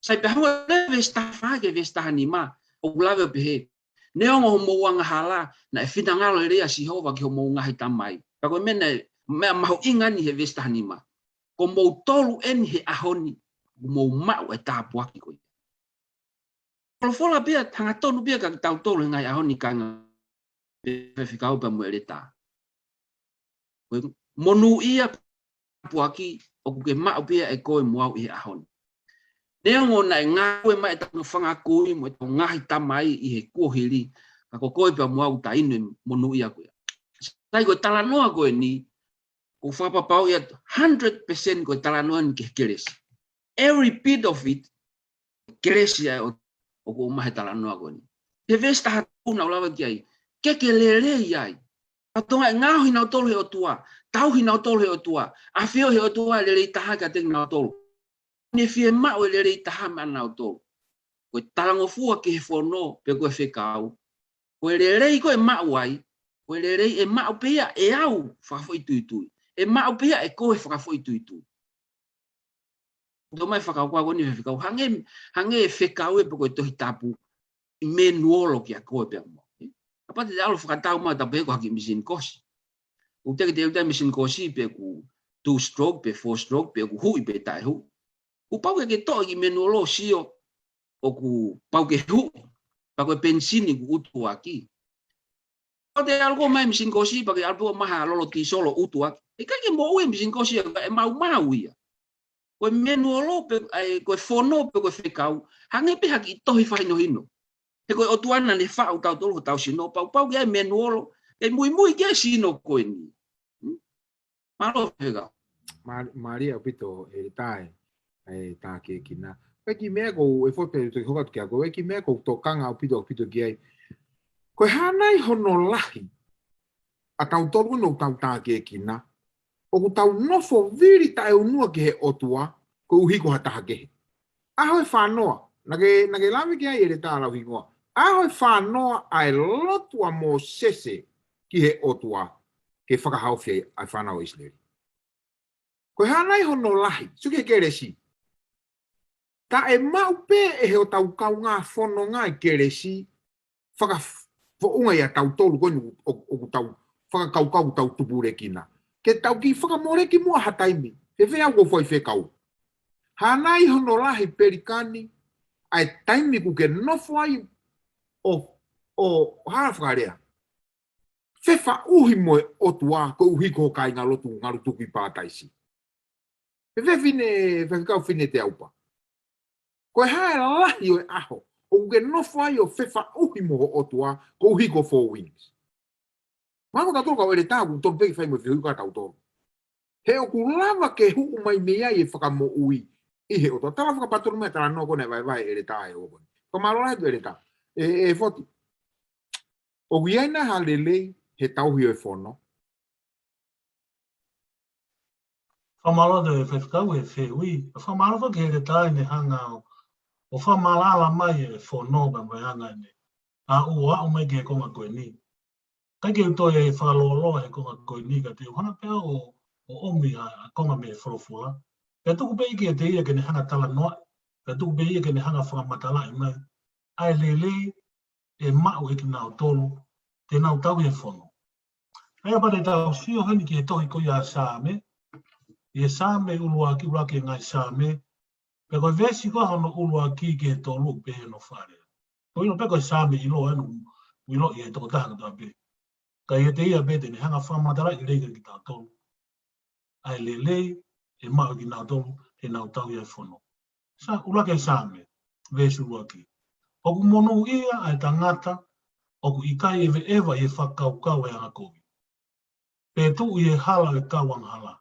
Sai pe hawa le vesta whake vesta hanima o kulawe pe he. Neongo ho mouanga hala na e whitangalo e rea Sihova ki ho mounga he tamai. Kako mene mea maho ingani he vesta hanima. Ko mou tolu eni he ahoni. Mou mau e tāpuaki koe. Wholofola pia, tanga tonu pia ka tau tolu ngai ahoni kanga. Whikau pa mua reta. Monu ia puaki o kuke mau pia e koe muau i he ahoni. Neongo na e ngawe mai tanga whangakui mo e tau ngahi tamai i he kuohiri. Kako koe pa muau ta inu monu ia koe. Tai koe talanoa koe ni, ko whapapau ia 100% koe talanoa ni ke keresi. Every bit of it, keresi ai o ko umahe talanoa koe ni. He vesta hatu na ulawa ki ai, ke lele iai. Patonga e ngau hina o tolu he o tua, tau hina o tolu he o tua, a whio he o tua lele i taha ka te ngau tolu. Ne fie mao e lele i taha me ana o tolu. Koe talangofua ki he whono pe koe whekau. Koe lele i koe mao ai, koe lele e mao pia e au whakafo i tuitui. E mao pia e koe whakafo i tuitui. Tō mai whakau kua koni whekau. Hange e whekau e pe koe tohi tapu i me nuolo ki a koe pia mo. Apate te alo whakatau mai tapu e ko haki machine kosi. Uteke te utai machine kosi pe ku 2 stroke, pe 4 stroke, pe ku hui pe tai hu. Ku pau ke to i me nuolo sio o ku pau ke hu. Pa koe pensini ku utu aki. O te algo mai machine kosi pa ke alpo maha lolo ti solo utu aki. E kake mo ue machine kosi e mau ia. Koe menuolo pe koe fono pe koe whekau, hange pe haki tohi whaino hino. He koe otuana ne whau tau tolu tau sino, pau kia menuolo, e mui kia sino koe ni. Malo whekau. Maria pito e tae, e tā ke kina. Peki mea kou e whope te hokatu kia kou, eki mea kou tō kanga o pito ki ai. Koe hanai hono lahi, a tau tolu no tau tā ke kina, o ku tau nofo viri tae unua ki he otua, ko uhiko hataha kehe. Aho e whanoa, nage lawe ki ai ere tā lau hingoa, aho e whanoa ai lotua mō sese ki he otua, ke whakahauwhia ai whanau Isleri. Koe hanai hono lahi, suke keresi. Ta e mau pe e he o tau kau ngā whono ngā i keresi, whakaunga ia tau tolu koni o tau whakakaukau tau tupure kina. Ke tau ki whakamore ki mua hataimi, he whea ko whai whekau. Hanai hono lahi perikani, ai taimi ku ke nofo ai o hara whakarea. Whewa uhi moe o tua ko uhi ko kai ngā lotu ngaru tuki pātaisi. He whekau whine te aupa. Koe hae lahi o e aho, o ke nofo ai o whewa uhi moe o tua ko uhi ko 4 wings. Mako ta tōka o ere tāku tōru peki whai mo whihu ka tau tōru. He o ku lava ke hu mai mea i e whakamo ui i he o tō. Tala whakapatoru mea tala no kone vai ere tā e o kone. Ko marora hetu ere tā. E whoti. O wiaina ha lelei he tauhi o e whono. Whamalo te whewhikau e whehui. Whamalo ke ere tā ne hanga o whamalala mai e whono pa mai hanga ne. A ua o mai ke konga koe ni. Kai ke utoi e whakalolo e konga koe ni ka te uhana pia o omi a konga me whorofula. Pea tuku pe ike te ia ke ne hanga tala noa. Pea tuku pe ia ke ne hanga whakamatala i mai. Ai lele e mau e ki nao tolu, te nao tau e whono. Ai apate tau sio hani ki e tohi ko ia sāme. I e sāme ulua ki ura ke ngai sāme. Pea koe vesi koa hono ulua ki ke e tolu pe no whare. Ko ino pe koe sāme ilo anu, ilo i e toko taha katoa pe. Ka ia te ia pete ni hanga whamatara i reika ki tā tolu. ai lelei, e mao ki nau tolu, e nau tau ia whono. Sa ulake same, vesu luaki. Oku monu ia ai tangata, oku ikai ewe ewa i e whakaukau e anga kovi. Pe tu i e hala e kawang hala.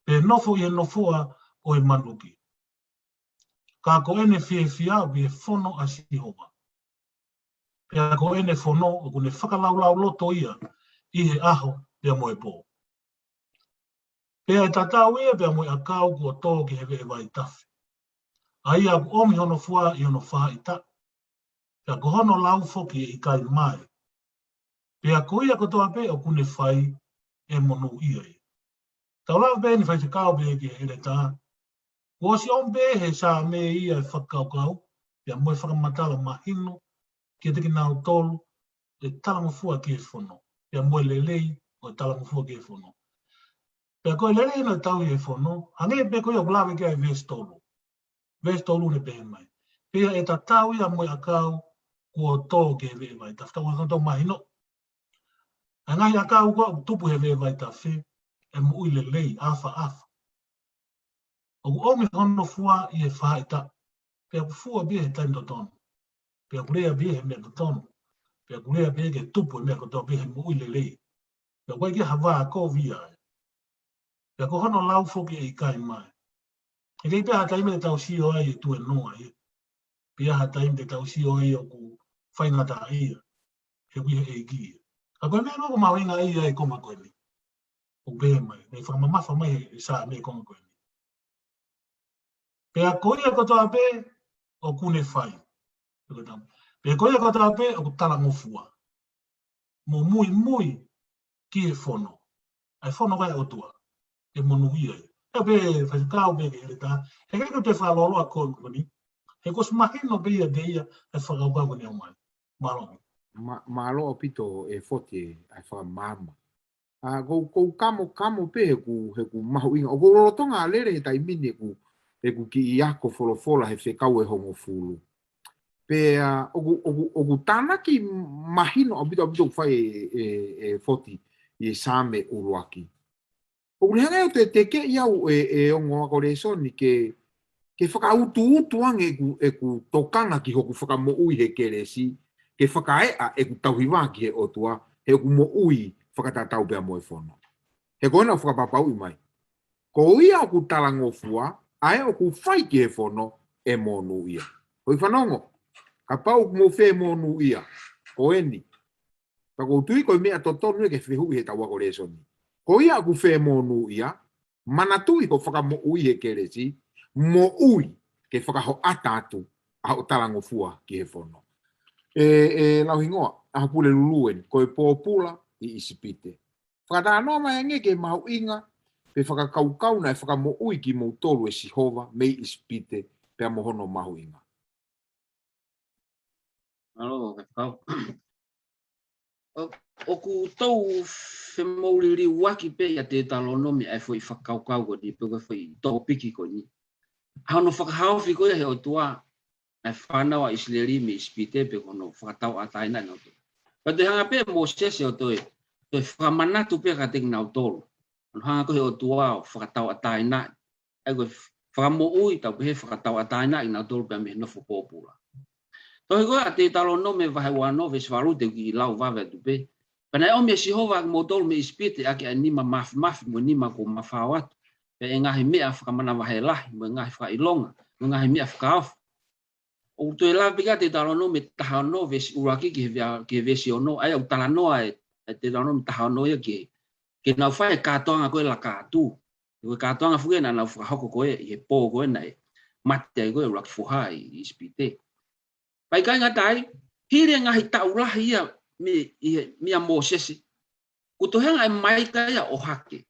Pe nofo i e nofoa o e manuki. Ka ko ene fie fia i e whono a Sihova. Pe a ko ene whono o kune whakalaulau loto ia i he aho pia moe pō. Pe a tatau ia pia moe a kau kua tō ki hewe e vai tafi. A ia ku omi hono fua i hono wha i ta. Pe a ko hono lau foki e ikai mai. Pe a ko ia kotoa pe o kune whai e monu ia i. Tau lau pe ni whai te kau pe ki he tā. Kua si on pe he sa me ia e whakaukau. Pe a moe whakamatala mahino. Ki te ki nau tolu. E talango fua ki e whono. Pe a moe lelei o e talango fua ki e whono. Pe a koe lelei no tau i e whono. Hange pe koe o kulawe kia e ves tolu. Ves tolu ne pe mai. Pe a e ta tau i a moe a kau. Kua tō ki e ve vai ta. Whtau a tau mahino. A ngai a kau kua tupu he ve vai ta whi. E mo ui lelei afa afa. O omi hono fua i e whaita. Pe a fua bia he taim to tono. Pe a kulea bia he mea to tono. Pe a kulea bia ke tupu he mea kotoa bia he mo ui lelei. Pe a koe ki hawa a ko via. Pe a ko hono lau foki e ikai mai. E kei pia hataime te tau si oai e tue noa ia. Pia hataime te tau si oai o ku whaingata ia. He kui he e kia. A koe mea noko mawinga ia e koma koe ni. O bea mai. Nei whamamafa mai e saa me koma koe ni. Pe a koe kotoa pe o kune whai. Pe koe kotoa pe o tala ngofua. Mo mui mui ki e whono. Ai whono kai o tua. E monu ia. E pe whaikau pe ke ta. E kei ko te whalolo a koe koni. E ko smahino pe ia de ia e whakaukau koni au mai. Marongi. Malo o pito e fote ai whamama. Ko kamo pe he ku mahu inga. O ko rotonga lere tai mini e ku ki iako folofola he whekau e hongo fulu. Pe o ku tanaki mahino o pito whai e foti i e same uruaki. O ku hanga te ke iau e ongo ako reisoni ke whakautu ange e ku tokanga ki hoku whakamo ui he keresi. Ke whakaea e ku tauhiwa ki he otua, he ku mo ui whakatatau pia moe whono. He koena whakapapau i mai. Ko ia o ku talangofua, ae o ku whai ki he whono e monu ia. Hoi whanongo, ka pau mo whē monu ia, ko eni. Pa ko tui koe mea totonu e ke whihui he tawa ko resoni. Ko ia o ku whē monu ia, manatui ko whakamo ui he keresi, mo ui ke whakaho atatu a o talangofua ki he whono. Lau hingoa, a pule luluen, koe pōpula i isipite. Whakatanoa mai ange ke mahu inga, pe whakakaukau na e whakamo ui ki mou tolu e Sihova, mei isipite, pe a mohono mahu inga. Alo, kau. O ku tau whemauriri waki pe a te talonomi ai foi whakaukau ko ni, pe koe foi tō piki ko ni. Hano whakahauwhi koe he o tua, ai whanau a Isleri me ispite pe kono whakatau a taina nau tō. Pa te hanga pe mo sese o toi whamanatu pe ka teki nau tōru. Ano hanga koe o tua o whakatau a taina. Ai koe whakamo ui tau pe he whakatau a taina i nau tōru pe me nofo pōpula. Toi koe a te talo no me vahe wano ve swaru te ki lau vave tu pe. Pana e o me Sihova mo tōru me ispite ake a nima mafi mo nima ko mawhawatu. Pe e ngahi mea whakamana vahe lahi mo e ngahi whakailonga. Mo ngahi mea whakaafu. O tu e la pika te talono me tahano vesi uraki ki vesi ono ai o talanoa e te talono me tahano ia ki ke nau whae kātoanga koe la kātū. Koe kātoanga fuke na nau whakahoko koe i he pō koe na e mate ai koe uraki fuha i ispite. Pai kai ngatai, hire ngahi taurahi ia mea mōsesi. Kutohenga e maika ia o hake.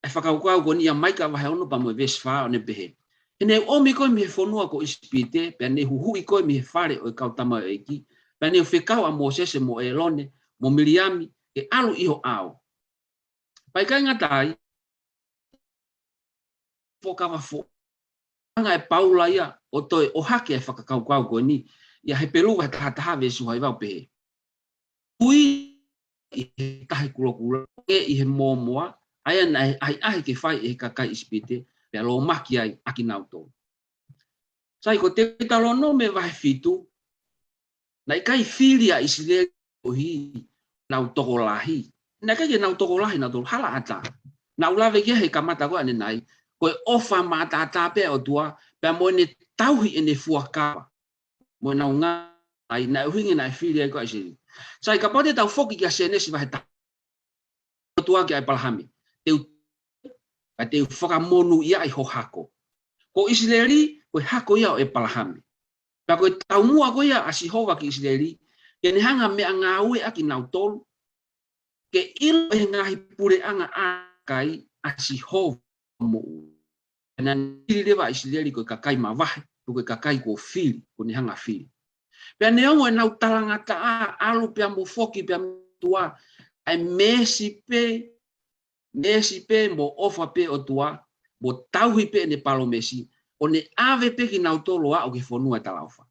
E whakaukau ko ni a maika vahe ono pa mo vesi wha o ne pehe. Ene omi koe mi he whonua ko ispite, pe ne huhui koe mi he whare o e kautama o eki, pe ne whekau a Mosese mo Elone, mo Miriami, ke alu iho ao. Pai kai ngatai, whokawa fo, anga e paula ia, o toi o hake e whakakaukau koe ni, ia he peru he tahataha vesu hai wau pehe. Hui i he tahi kura, e i he mōmoa, ai ke fai e kakai ispite pe lo maki ai akinauto sai ko te talono me vai fitu nai kai filia isile ohi nau tokolahi na kai nau tokolahi na to hala ata nau lave ke he kamata ko ane nai ko ofa mata ta pe o tua pe mo ne tauhi ene fuaka mo na nga ai na hingi na filia ko isile sai ka pode tau foki ka sene si vai ta tua ke ai palhami te foka monu ia ai ho hako ko Israeli ko hako ia e palhami pa ko tau mua ko ia asi hova ki Israeli ke ne hanga me anga ue aki nautol ke il e ngahi pure anga akai asi hova mo na ili leva Israeli ko kakai mavahe ko kakai ko fili ko ne hanga fili pe ne ongo na utalanga ta alu pe mo foki pe tua ai mesi pe mo ofa pe o tua mo tauhi pe ne palo mesi o ne ave pe ki nautolo a o ki fonua talaufa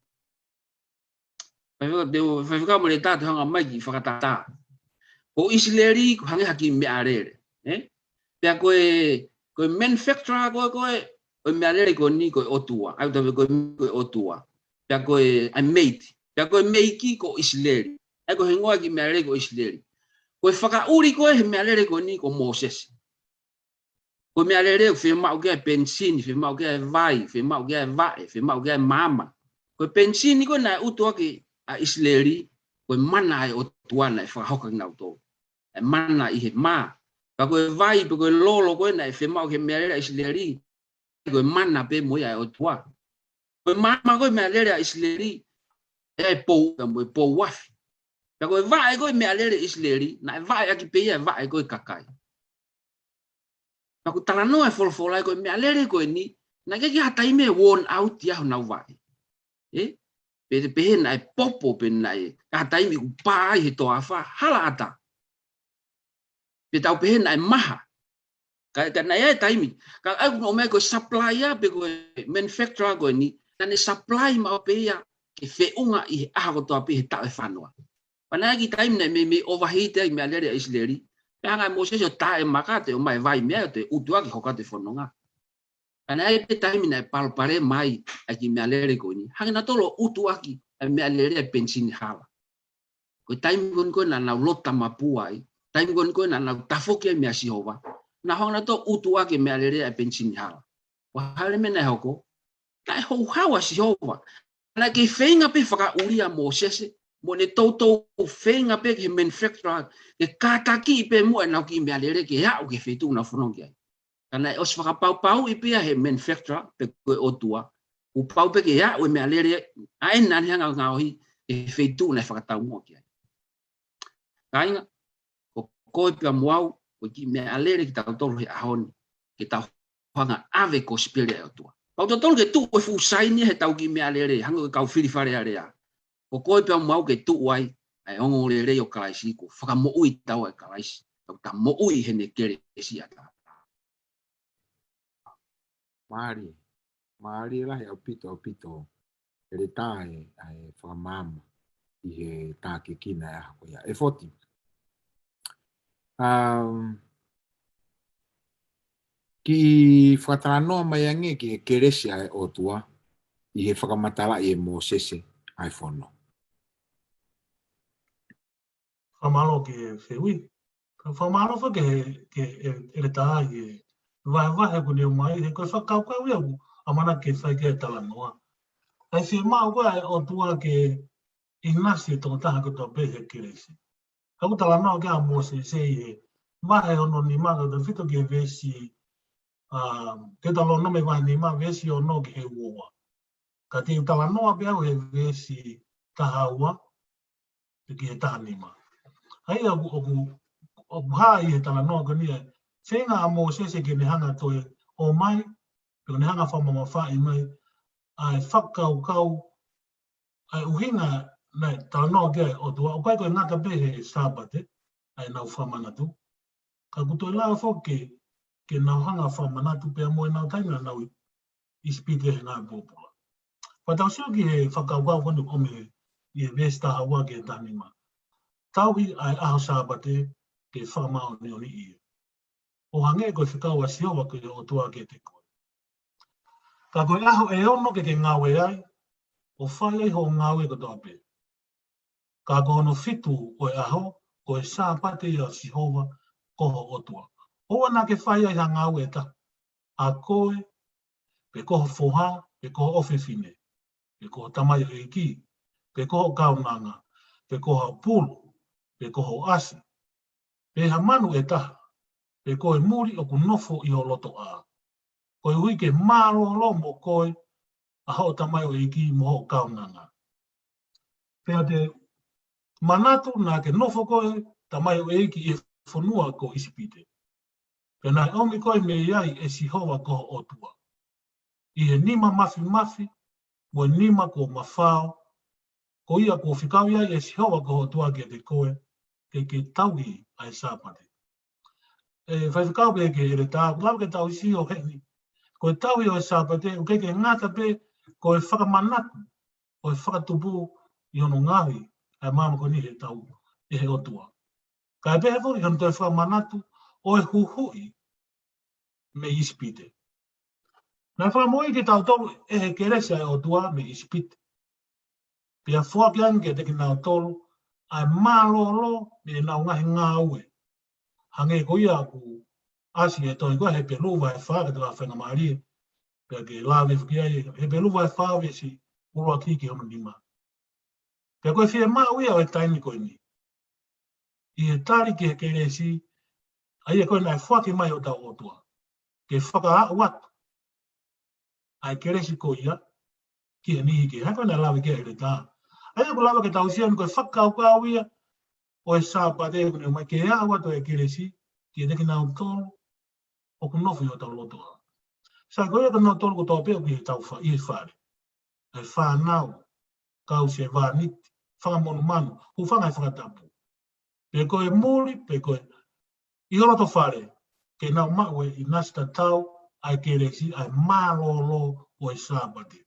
Vai ficar molestado hanga mai ki whakatata. Ko Israeli ko hange haki me arere. Pea koe manufacturer koe me arere ko ni koe otua. Ai tawe koe otua. Pea koe mate. Pea koe meiki ko Israeli. Ai ko hengoa ki me arere ko Israeli. Koe whakauri koe he me arere ko ni ko Moses. Koe me arere ko whimau kia pensini, whimau kia vai, whimau kia vae, whimau kia mama. Koe pensini koe na utua ki a Israeli ko mana ai o tuana e whakahoka ngau tō. E mana i he mā. Ka koe vai pe koe lolo koe na e whemau ke mea lera Israeli. Koe mana pe moi ai o tua. Koe mama koe mea lera Israeli e pou wafi. Ka koe vai koe mea lera Israeli na e vai aki pe ia vai koe kakai. Ka koe talanoa e wholawholai koe mea lera koe ni na keki hatai me worn out ia nau vai. Pe na e popo pe na e ka taimi ku pai he toa fa hala ata pe tau pe na e maha ka na e taimi ka ai no me ko supplier pe ko manufacturer ko ni na ne supply ma pe ya ke fe unga i a ko toa pe ta e fanua pana ki taimi na me overheat ai me ale Israeli pe anga mo se ta e makate o mai vai me te utua ki hokate fononga ana e taimi na palpare mai aki me alere ko ni hanga tolo utu aki me alere pensini hala ko taimi gon na lota mapua ai taimi gon na tafoke me asiova na hanga to utu aki me alere pensini hala wa hale me na hoko kai ho hawa asiova na ke fenga pe faka uria Moses mo ne toto fenga pe ke manufacturer ke kataki pe mo na ki me alere ke ya o ke fetu na fonongia kana os whakapau i pia he manufacturer pe koe o tua. U pau pe ke ia o me alere ai nani hanga ngaohi e wheitu na whakatau mua ki ai. Kainga, ko koe pia muau o ki me alere ki tau tolu he ahoni ke tau hanga ave ko spire o tua. Pau tau tolu ke tu o fusaini he tau ki me alere hanga ke kau whiriwhare area. Ko koe pia muau ke tu wai ai ongo le rei o kalaisi ko whakamo ui tau e kalaisi. Tau ta mo ui he ne kere esi ata. Mari lah ya pito ele tá ai famama e he tá que kina ya ko ya e foti ki fatrano mayange ki keresia o tua e he whakamatala e Moses ai fono Whamalo ke whewi. Whamalo wha ke ele tā i vai ko neo mai, he koe whakaukau iau amana ke whai ke tala noa. Ai whi mau koe o tua ke inasi tō taha ko tō pehe keresi. Haku tala noa ke a Mose se i he mahe ono ni maa tō whito ke vesi ke talo no me vai ni maa vesi o no ke he uoa. Ka te tala noa pe au he vesi taha ua te ki he taha ni maa. Hai o haa i he tala noa ko ni e whenga a Moses ke ne hanga toe o mai, pe ne hanga whamama whai mai, ai whakau, ai uhinga, nei, tala noa ke o tua, o kai koe ngata pehe Sabate, ai nau whamanatu. Ka kuto e lao fo ke nau hanga whamanatu pe amoe nau tainga nau ispite he ngā pōpula. Patau sio ki he whakau konu ome i he vesta hawa ke tanima. Tauhi ai aho Sabate ke whamao ni oni ia. o hange koe whikau a siawa koe o tua ke te koe. Ka koe aho e ono ke ngawe ai, o whai ai ho ngawe ko toa pe. Ka koe ono fitu o e aho, koe sā pate i a Sihova koho o tua. Oa nā ke whai ai ha ngawe ta, a koe, pe koho whoha, pe koho ofewhine, pe koho tamai o iki, pe koho kaunanga, pe koho pulu, pe koho asi, pe ha manu e taha, pe koe muri o kunofo i o loto a. Koe hui ke maro lo mo koe, a hao tamai o iki mo ho kaunanga. Pea te manatu nā ke nofo koe, tamai o iki e whanua ko isipite. Pea nā omi koe me iai e Sihova koho o tua. I he nima mafi, mo nima ko mawhao, ko ia ko whikau iai e Sihova koho tua ke te koe, ke taui ai sāpate. E whaiwhikau pe ke ere tā, lau ke tau si o heni, ko e taui o e sāpate, o ke ngata pe, ko e whakamanatu, o e whakatupu i ono ngawi, ai māma ko ni he tau, e he otua. Ka e pehe fori, kanu toi whakamanatu, o e huhui, me ispite. Nā whakamoi ke tau tolu, e he kerese ai otua, me ispite. Pia whuaki anke te ki nau tolu, ai mālolo, me nau ngahi ngā ue. Hange ko ia ku asi e toi koe he pe luwa e whaaka te la whenga maarie. Pea ke lawe whiki ai, he pe luwa e whaawe si urua ki hono nima. Pea koe whia maa uia o e taimi koe ni. I he tari ki he keresi, ai e koe nai whaki mai o tau otua. Ke whaka a watu. Ai keresi ko ia, ki he nihi ke, hai koe nai lawe ki he tā. Ai e ko lawe ke tau sian koe whakau kau ia, o e sāpate kune mai ke a watu e keresi, ki e teki nau tolu, o kunofi o tau lotoa. Sa koe e ka nau tolu ko tau peo ki he tau i he whare. Ai whanau, kau se whaniti, whangamonu manu, hu whangai whakatapu. Pe koe muri, pe koe, i horoto whare, ke nau maue i nasta tau, ai keresi, ai mālolo o e sāpate.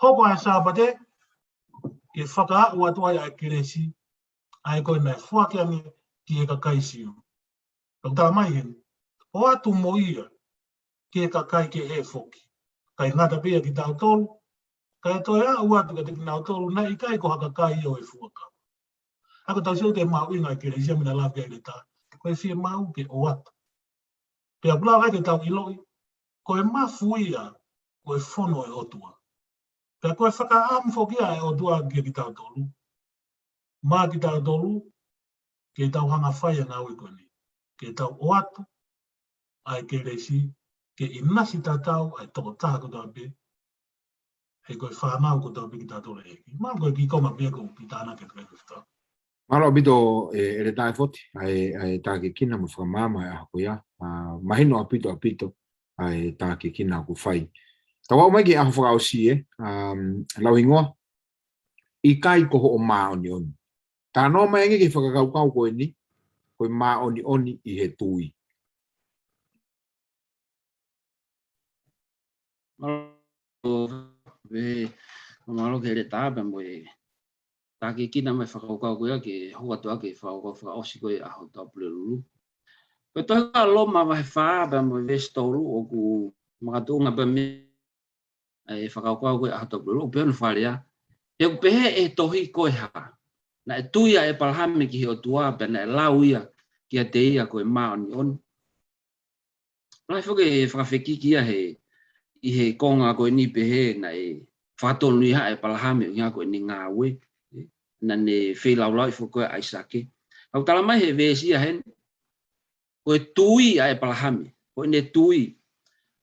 Hoko ai sāpate, ke whaka a watu ai keresi, ai koe nai whuake ane ki e kakai siu. Pau tā mai hen, o atu mo ia ki e kakai ke he whoki. Kai ngata pia ki tau tolu, kai toi a uatu ka te ki nau tolu, nai i kai ko haka kai o e whuaka. Ako tau siu te mau inga ki reisia mina lawe e le tā, koe whia mau ke o atu. Pea pula wai ke tau iloi, koe mafuia koe whono e otua. Pea koe whaka amu whokia e otua ki tau tolu. Mā ki tau tolu, ke tau hanga whaia ngā ue koe ni. Ke tau o atu, ai ke reisi, ke inasi tātau, ai toko taha ko tau pe, hei koe whanau ko tau pe ki tau tolu eki. Mā koe ki koma pia ko ki tāna ke koe whita. Malo bito e tae foti, ai tā ke kina ma whakamama e ahako ia, mahino apito, ai tā ke kina ku whai. Tawa o mai ki aho whakao si lau ingoa, i kai koho o maa oni. Tā no mai nge ki whakakaukau koe ni, koe maa oni i he tui. Malo ke re tā pe moe, tā ke kina mai whakaukau koe ke hokatua ke whakaosi koe aho tau pule lulu. Koe tohi ka lo ma wahe whaa pe moe vestoru o ku makatunga pe me e whakaukau koe aho tau pule lulu, peonu wharea. He pehe e tohi koe ha. Na e tuia e palhame ki he o tua pe na e lau ia ki a te ia koe maa oni. Lai whuke e whakawheki kia he i he konga koe ni pehe na e whakatonu iha e palhame o koe ni ngā ue. Na ne whelaulau i whukoe aisake. Au tala mai he vesia hen, koe tui a e palhame, koe ne tui.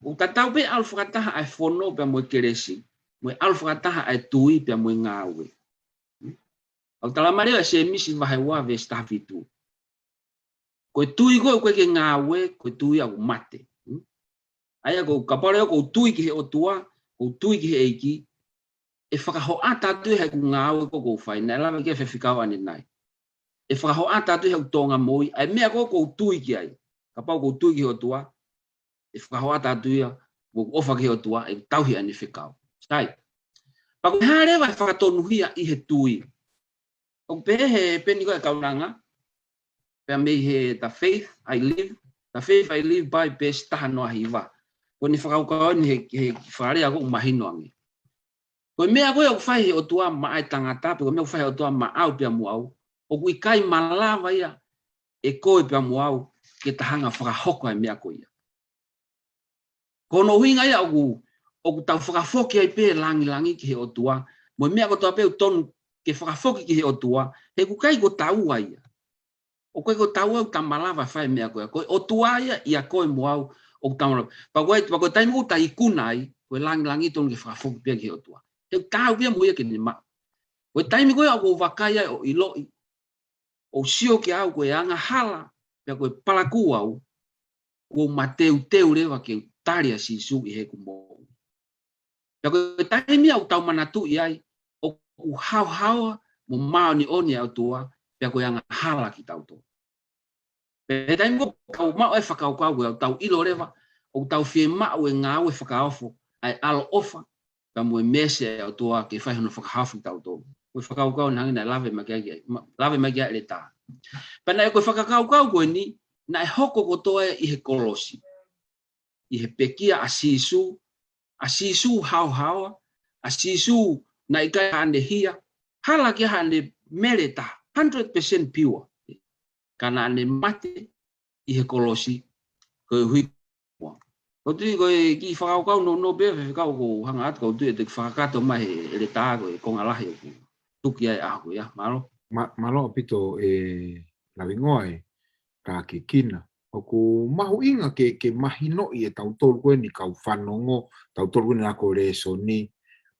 O tatau pe alu whakataha ai whono pe moe keresi, moe alu whakataha ai tui pe moe ngā ue. Au tala mareo e se misi vahe wa ve stafitu. Koe tui koe ke ngā ue, koe tui au mate. Aia ko kapareo ko tui ki he o tua, ko tui ki he eiki, e whakaho atatu he ku ngā ue ko whai, nai lawa kia whiwhikau ane nai. E whakaho atatu he ku tonga moi, ai mea ko tui ki ai, kapau ko tui ki he o tua, e whakaho atatu ia, ko ofa ki he o tua, e tauhi ane whikau. Stai. Pako hare wai whakatonuhia i he tui. O pehe he peni koe kaunanga, pea mei he the faith I live, Ta fe fai live by best tahan no hiva. Ko ni whakaukaua ni he whare ako umahino angi. Ko mea koe au whai o tua ma ai tangata, pe ko mea whai o tua ma au pia muau. O kui kai malawa ia e koe pia muau ke tahanga whakahoko ai mea koe ia. Ko no huinga ia o tau whakafoki ai pe langi ki he o tua. Mo mea ko tua pe tonu ke whakafoki ki he o tua, he ku kai ko tau ai ia. O koe ko tau au tamalawa whai mea koe. O tua ia koe muau o tamalawa. Pa koe taimi ko ta ikuna ai, koe langi tonu ke whakafoki pia ki he o tua. He tau pia muia ke ni ma. Koe taimi koe au wakaya o iloi. O sio ke au koe anga hala, pia koe palaku au, ko mateu lewa ke taria si su i he kumo. Pia koe taimi au tau manatu i ai, o ku hau mo mao ni oni au tua, pia koe anga hala ki tau to. Pia taimi ko kau mao e whakau koe au tau ilo lewa, o tau fie mao e ngau e whakaofo, ai alo ofa, pia mo e mese au tua ke whaihono whakahafu tau to. Koe whakau nangi na lave magia ele tā. Pena e koe whakakau koe ni, na e hoko kotoa i he kolosi. I he pekia a sisu hau, a sisu na i kai hande hia, hala ki hande mere tā, 100% pure. Kana ane mate i he kolosi, koe hui kua. Ko tui koe ki whakakau no bewe whakau ko hanga atu kau tui e te whakakato mai ele tā koe konga lahi o ku. Tuki ai ahu ya, malo. Malo pito lavingoa ka ke kina. O ku mahu inga ke mahino i e tautolu koe ni kau whanongo, tautolu koe ni ako reso ni,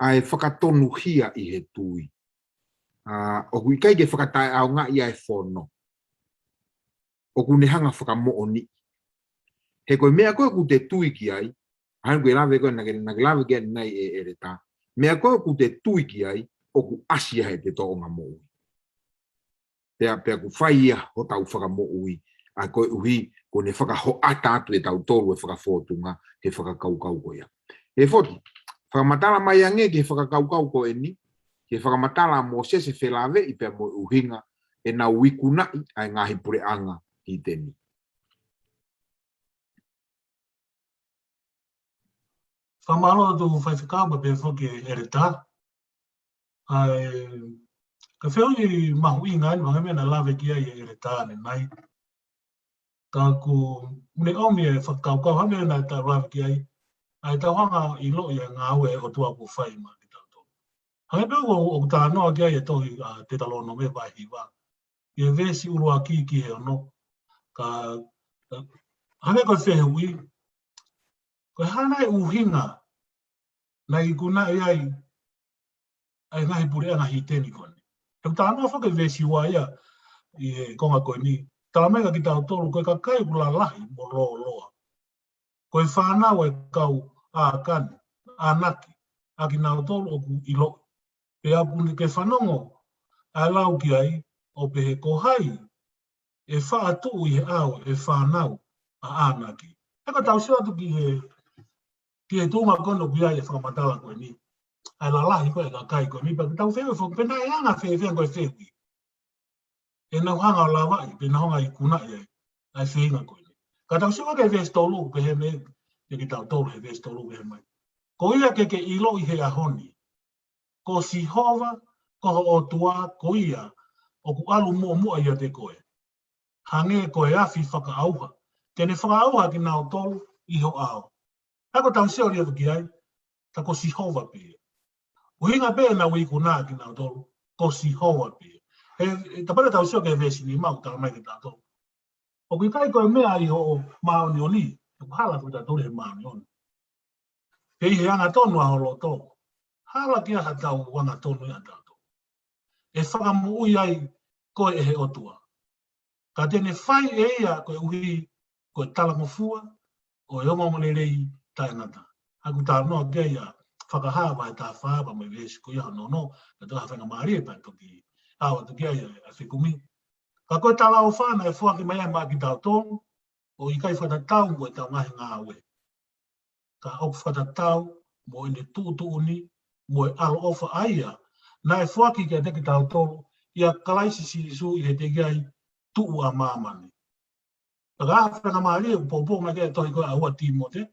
ai whakatonu hia i he tui. O ku ikai ke whakatai au ngā i ai whono. O ku nehanga whakamo'o ni. He koe mea koe ku te tui ki ai, hain koe lawe koe nake lawe kia nei e re tā. Mea koe ku te tui ki ai, o ku asia he te toonga mo'ui. Pea ku whai ia ho tau whakamo'ui, a koe uhi ko ne whakaho ata atu e tau tolu e whakawhotunga he whakakaukau koe ia. He whoti, whakamatala mai ange ke whakakaukau koe ni, ke whakamatala mo sese whelawe i pea mo uhinga e na wikunai ai ngahi pure anga i teni. Whamalo tu whaiwhikama pe whoki e re tā. Ka wheo i mahu i ngai, mga mea na lawe kia i e re tā ne nai. Ka ku mune omi e whakaukau, hame na ta lawe kia i. Ai ta hanga i lo i a ngāwe o tua ku whai ma ki tau tō. Hange pēo o ta noa kia i e tohi te talono me vai hiwa. I e vesi urua ki he ono. Hange koe whehe ui. Koe hana e uhinga na i kuna e ai ngahi pure anga hi teni kone. Tam ta anō whake vesi ua ia i e konga koe ni. Tā mega ki tau tolu koe ka kai kula lahi mo loa. Koe whanau e kau a kani, a naki, a ki nau tolu o ku ilo. Pe apuni ke whanongo a lau ki ai o pehe kohai e wha atu i he au e whanau a anaki. Eka tau siwa tu ki he tūma kono ki ai e whakamatala koe ni. Ai la lahi koe ka kai koe ni, pa tau whewe whuk, pena e anga whewe koe whewe. E nau hanga o la wai, pena honga i kuna i ai whenga koe ni. Ka tau siwa ke vesi tolu pehe me, e ki tau tolu he vesi tolu pehe mai. Ko ia ke ilo i he ahoni. Ko si hova, ko o tua, ko ia, o ku alu mua ia te koe. Hange koe afi whaka auha. Tene whaka auha ki nau tolu i ho au. Hako tau seo ria ki ai, ta ko si hova pe. Uhinga pe na wei kuna ki nau tolu, ko si hova pe. He tapare tau seo ke vesi ni mau tau mai ki tau tolu. O kui kai koe mea i ho mao ni oni, e ku hala kuta tolu he mao ni oni. Hei he anga tonu a holo tolu. Hala kia ha tau wanga tonu i a tau tolu. E whakamui ai koe e he otua. Ka tene whai e ia koe uhi koe talamofua, o e onga molelei tai ngata. Haku tā noa kia ia whakahawa e tā whaaba mai vesi ko ia no, ka tō hawhenga maari e pai toki. Awa tu kia ia a whikumi. Ka koe tā lao whana e whuaki mai ai maa ki tau tōnu, o i kai whatatau mo e tau ngahi ngā awe. Ka oku whatatau mo e ne tūtu uni, mo e alo ofa aia, na e whuaki kia teki tau tōnu, ia kalaisi si su i he te gai tuu a māmani. Taga fa na mari popo ma ke to ko awa timote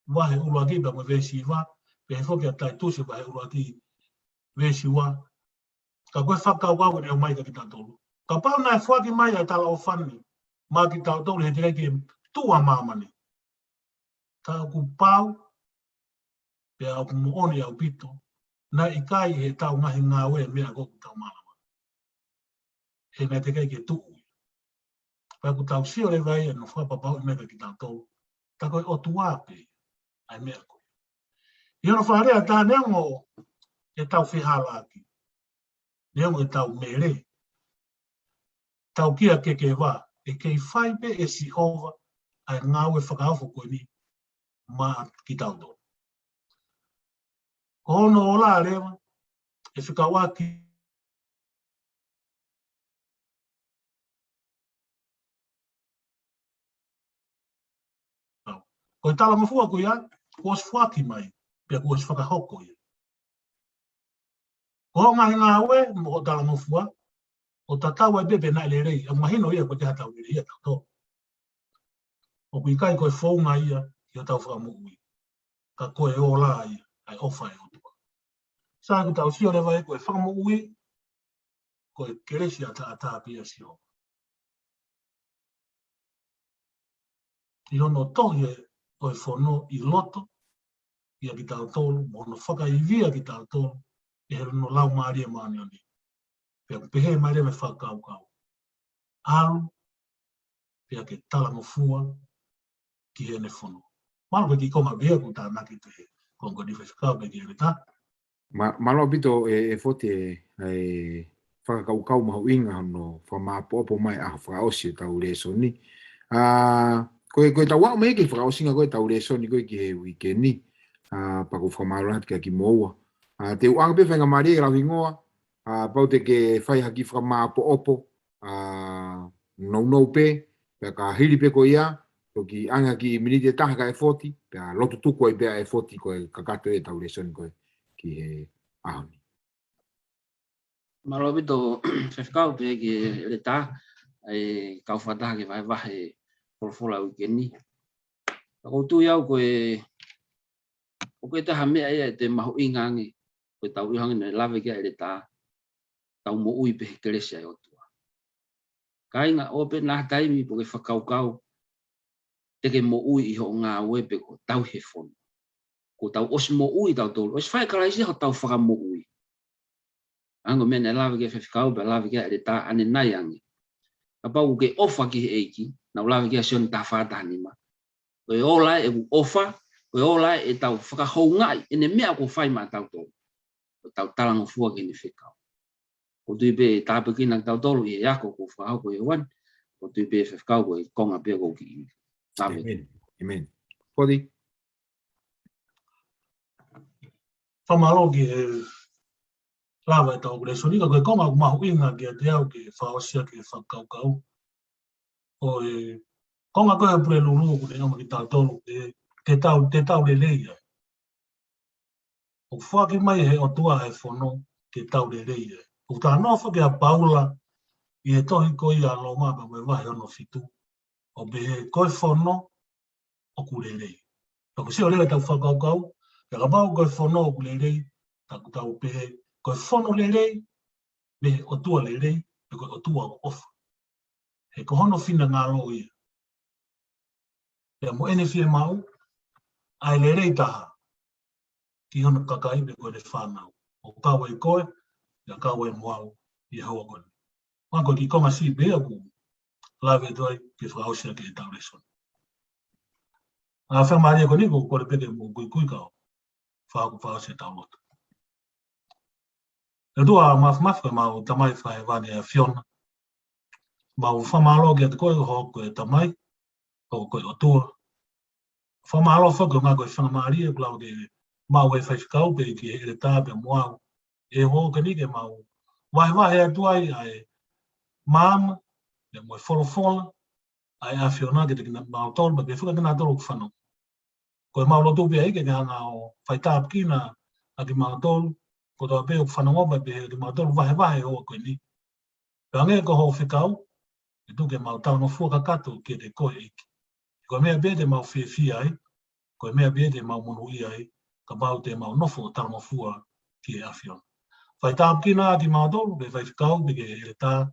wa he ulo ki ba mo vesi wa pe fo ke tai tu se ba he ulo ki vesi wa ka ko fa ka wa ne mai ka ta tolu ka pa na fo ki mai ta la ofani ma ki ta tolu he te ke tu wa mama ni ka ku pau pe a ku mo oni au pito na ikai he ta nga he nga we me ko ta mama he na te ke tu pa ku tau si o le vai no fa papa me ka ta tolu ta ko o tua pe ai me ko yo no fa re ta ne ngo e tau whihala aki. Nea mo e tau mere. Tau kia ke wā. E kei whai pe e si hova ai ngāwe whakaawho koe ni mā ki tau tō. Ko hono o la rewa e whikawa ki ko e tala mawhua koe ia, ko os whaki mai, pia ko os whakahoko ia. Ko ngā ngāwe mo o tala mawhua, o tatawa e bebe nai le rei, a mahino ia ko te hatau i ia tau tō. O kui kai koe whaunga ia, i o tau whakamui. Ka koe o la ia, ai ofa e o tua. Sā ku tau sio lewa e koe whakamui, koe keresi ata pia sio. I ono tohi e koe whono i loto, ia ki tau tolu, mono whaka i via ki tau tolu, e he no lau maari e maani ani. Pea pehe maari me whakau kau. Aru, pea ke tala mo fua, ki he ne whono. Malo ki konga via ku tā naki te he, konga ni whakau pe ki he ta. Malo bito e fote e whakakau mahu inga no whamaapopo mai a whakaosi tau reso ni. Koe tau wau mei ki whakaosinga koe tau reso ni koe ki he wikeni. Pako whamarohat kia ki moua. Te uanga pe whenga maari e lawi ngoa. Pau te ke whai haki whamaapopo. Nou pe. Pea ka hiri pe ko ia. Toki anga ki minite taha ka e foti. Pea lotu tuku ai pea e foti koe kakato e tau reso ni koe. Ki he ahoni. Malo bito whewhikau pe ki le tā, ai kau whataha ki vai wahe wholawhola wikeni. Ako tu iau koe, o koe taha mea ia te mahu ingangi, koe tau ihangi ne lawe kia le tā, tau mo ui pe he keresi ai o tua. Ka inga ope nā taimi po ke whakaukau, te ke mo ui iho ngā wepe ko tau he whono. Ko tau osi mo ui tau tolu. Osi whai karaisi ho tau whaka mo ui. Ango mene lawe ke whewhikau, pe lawe ke le tā ane nai angi. Ka pau ke ofa ki he eiki, na lawe ke sion tā whātaha nima. Koe ola e ofa, koe ola e tau whakahou ngai, ene mea ko whai mā tau tolu. Ko tau talango fua ki ni whekau. Ko tui pe tāpekina tau tolu i e ako ko whakahau ko e wan, ko tui pe whewhikau ko e konga pia ko ki i. Amen. Amen. Podi? Whamalo ki he lawa e tau reso ni, ka koe konga mahu inga ki a te au ki whaosia ki whakaukau. O e konga koe pure lulu ku te ngama ki tau tolu, te tau le leia. O whaki mai he o tua he whono te tau le leia. O tā nofa ki a paula i he tohi koi a lo mapa me wahi ono fitu. O be he koe whono o ku le leia. Ko si o lea tau whakaukau, e ka mau koe whono o ku le leia, taku tau pehe koe whono le leia, me o tua le leia, me koe o tua o ofa. He ko hono whina ngā lo ia. Pea mo ene whie mau, ai le rei taha, ki hono kakai me koe le whanau. O kawa i koe, ia kawa i moau, i haua koe. Mako ki konga si bea ku, lawe toi, ki whakaosia ki e tau reson. A whea maria ko niko, kore peke mo kui kao, whakaosia tau loto. E tua mafmafka mau tamai whae wane a Fiona. Mau whamalo ki a te koe ho koe tamai, ho koe o tua. Whamalo whako ngā koe whangamaria, klau ke mau e whaifikau pe ki e tā pe moau. E ho ka nike mau wahe atuai ai mama, e moe wholofola, ai a Fiona ke te kina mau tolu, ma ke whuka kina tolu ku whanau. Koe mau lotu pia ike ke hanga o whaitap kina a ki mau tolu, ko toa peo ku whanau opa pe ke mau tolu wahe hoa koe ni. Pea nge ko ho whikau, e tuke mau tau no fua kakato ke te koe iki. Ko mea bede mau whiawhia ai, ko mea bede mau monu ia ai, ka mau te mau nofo o tau no fua ki e awhiona. Whai tāp kina ki mau tolu, be whai whikau, be ke e tā,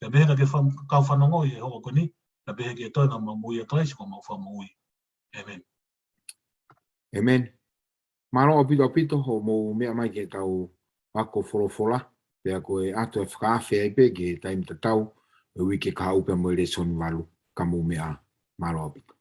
ka behe ke kau whanongo i e hoa koni, ka behe ke toina mau mui a taisi ko mau whamui. Amen. Amen. Maro o pito ho mo mea mai ke tau wako wholofola, pea koe ato e whakawhia i pe ke taim tatau, e wike ka upe mo le soni walu, ka mo mea maro o pito.